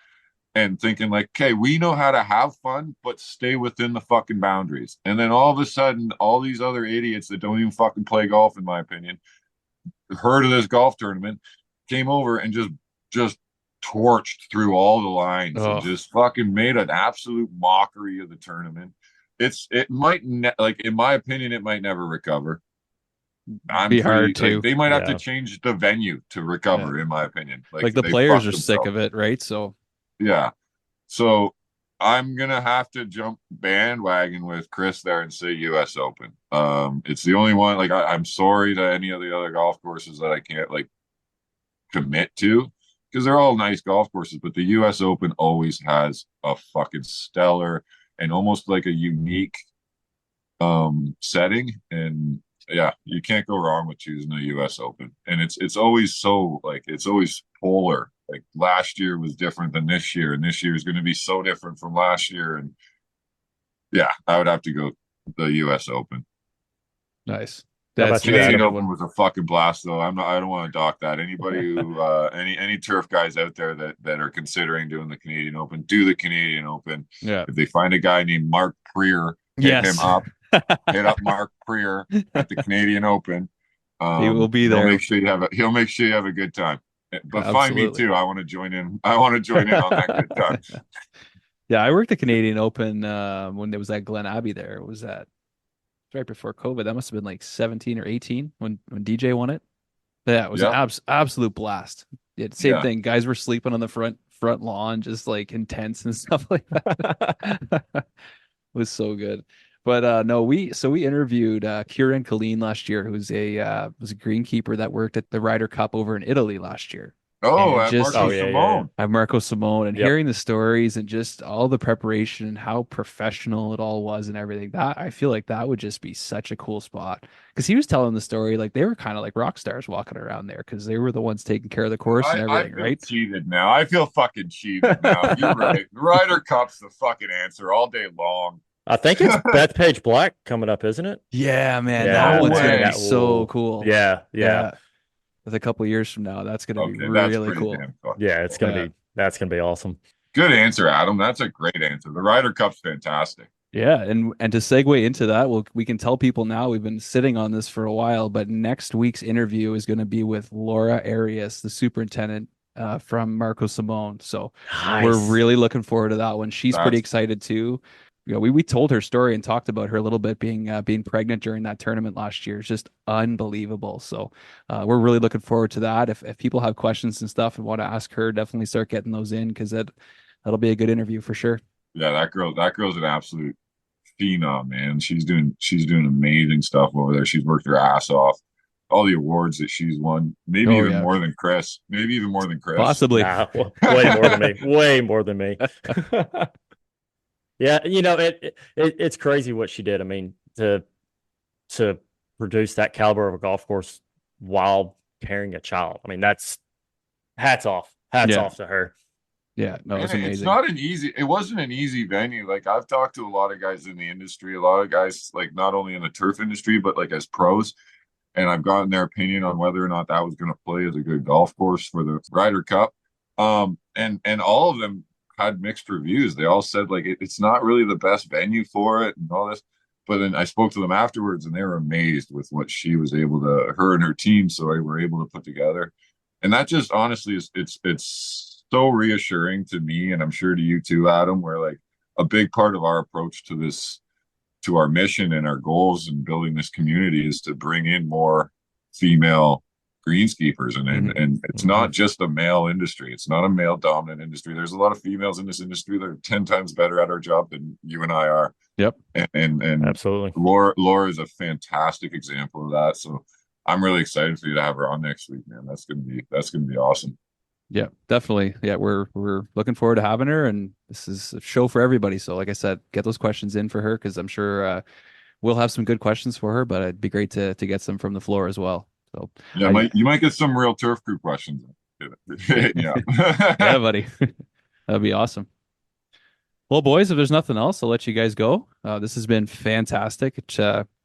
and thinking like, okay, we know how to have fun, but stay within the fucking boundaries. And then all of a sudden, all these other idiots that don't even fucking play golf, in my opinion, heard of this golf tournament, came over and just torched through all the lines and Oh, just fucking made an absolute mockery of the tournament. It might like in my opinion, it might never recover. I'm be hard pretty like to. they might have to Yeah. change the venue to Yeah. recover, in my opinion. Like Like the they players fucked are sick themselves. of it, right? So, Yeah. So I'm gonna have to jump bandwagon with Chris there and say U.S. Open. It's the only one. Like I'm sorry to any of the other golf courses that I can't like commit to because they're all nice golf courses, but the U.S. Open always has a fucking stellar and almost like a unique setting. And yeah, you can't go wrong with choosing the US Open. And it's always so like it's always polar. Like last year was different than this year, and this year is going to be so different from last year. And yeah, I would have to go the US Open. nice. How That's about you, a Canadian Adam? good Open one. was a fucking blast though. I don't want to dock that. Anybody who any turf guys out there that are considering doing the Canadian Open, do the Canadian Open. Yeah. If they find a guy named Mark Preer, hit him Yes. up. Hit up Mark Preer at the Canadian Open. He will be He'll there. make sure you have a good time. But find me Absolutely. too. I want to join in. I want to join in on that good time. Yeah, I worked the Canadian Open when there was that Glen Abbey there. It was that right before COVID. That must have been like 17 or 18 when DJ won it. But yeah, it was an Yeah, absolute blast. Yeah, same yeah. thing. Guys were sleeping on the front lawn, just like intense and stuff like that. It was so good. But no, we interviewed Kieran Colleen last year, who's a was a greenkeeper that worked at the Ryder Cup over in Italy last year. Oh, And at just Oh, Marco yeah, yeah, yeah. Simone. I'm Marco Simone and Yep. hearing the stories and just all the preparation and how professional it all was and everything. That I feel like that would just be such a cool spot. Because he was telling the story like they were kind of like rock stars walking around there because they were the ones taking care of the course and I everything, feel right? cheated now. I feel fucking cheated now. You're right. Ryder Cup's the fucking answer all day long. I think it's Bethpage Black coming up, isn't it? Yeah, man, that Yeah, No one's man. gonna be way. That so will. cool. Yeah, yeah, Yeah, with a couple years from now, that's gonna be Okay, that's really pretty cool. damn fucking yeah. It's cool. gonna Yeah. be. That's gonna be awesome. Good answer, Adam. That's a great answer. The Ryder Cup's fantastic. Yeah, and to segue into that, we can tell people now we've been sitting on this for a while, but next week's interview is going to be with Laura Arias, the superintendent from Marco Simone. So we're Nice. really looking forward to that one. She's pretty That's excited too. You know, we told her story and talked about her a little bit being pregnant during that tournament last year. It's just unbelievable. So we're really looking forward to that. If people have questions and stuff and want to ask her, definitely start getting those in because that'll be a good interview for sure. yeah, that girl's an absolute phenom, man. She's doing amazing stuff over there. She's worked her ass off. All the awards that she's won, maybe Oh even yeah, more than Chris. Maybe even more than Chris. possibly. Nah, way more than me. Way more than me. Yeah, it's crazy what she did. I mean, to produce that caliber of a golf course while carrying a child. I mean, that's hats off. Hats Yeah, off to her. yeah. No, And it's it's amazing. not an easy. It wasn't an easy venue. Like I've talked to a lot of guys in the industry, a lot of guys like not only in the turf industry but like as pros, and I've gotten their opinion on whether or not that was going to play as a good golf course for the Ryder Cup. And all of them had mixed reviews. They all said like it's not really the best venue for it and all this. But then I spoke to them afterwards, and they were amazed with what she was able to, her and her team, so they were able to put together. And that just honestly is it's so reassuring to me, and I'm sure to you too, Adam. Where like a big part of our approach to this to our mission and our goals and building this community is to bring in more female greenskeepers, and Mhm. and it's not just a male industry. It's not a male dominant industry. There's a lot of females in this industry that are 10 times better at our job than you and I are. Yep. And Absolutely. Laura is a fantastic example of that. So I'm really excited for you to have her on next week, man. That's gonna be awesome. Yeah, definitely. Yeah, we're looking forward to having her, and this is a show for everybody. So, like I said, get those questions in for her because I'm sure we'll have some good questions for her. But it'd be great to get some from the floor as well. So, Yeah, you might get some real turf crew questions. Yeah. yeah, buddy, that'd be awesome. Well, boys, if there's nothing else, I'll let you guys go. This has been fantastic.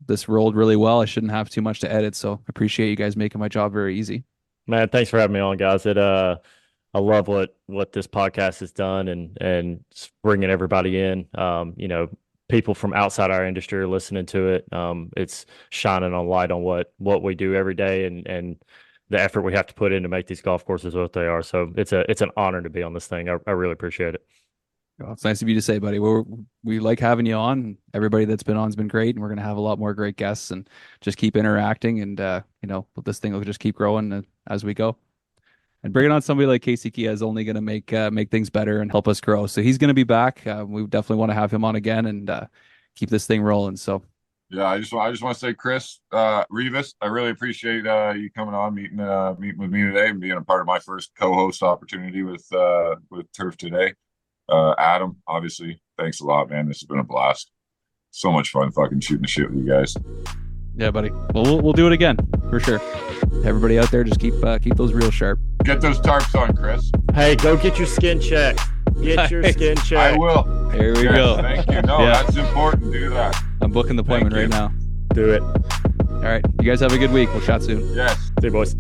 This rolled really well. I shouldn't have too much to edit, so appreciate you guys making my job very easy. Man, thanks for having me on, guys. I love what this podcast has done, and bringing everybody in. People from outside our industry are listening to it. It's shining a light on what we do every day, and the effort we have to put in to make these golf courses what they are. So it's an honor to be on this thing. I really appreciate it. Well, it's nice of you to say, buddy. We like having you on. Everybody that's been on has been great, and we're going to have a lot more great guests and just keep interacting. And this thing will just keep growing as we go. And bringing on somebody like Casey Kia is only going to make things better and help us grow. So he's going to be back. We definitely want to have him on again and keep this thing rolling. So yeah, I just want to say, Chris, Reavis, I really appreciate you coming on, meeting with me today, and being a part of my first co-host opportunity with Turf Today. Adam, obviously, thanks a lot, man. This has been a blast. So much fun fucking shooting the shit with you guys. Yeah, buddy. Well, we'll do it again for sure. Everybody out there, just keep those reels sharp. Get those tarps on, Chris. Hey, go get your skin checked. Get your skin checked. I will. There we go. Thank you. No, Yeah. That's important. Do that. I'm booking the appointment right now. Do it. All right. You guys have a good week. We'll chat soon. Yes. See you, boys.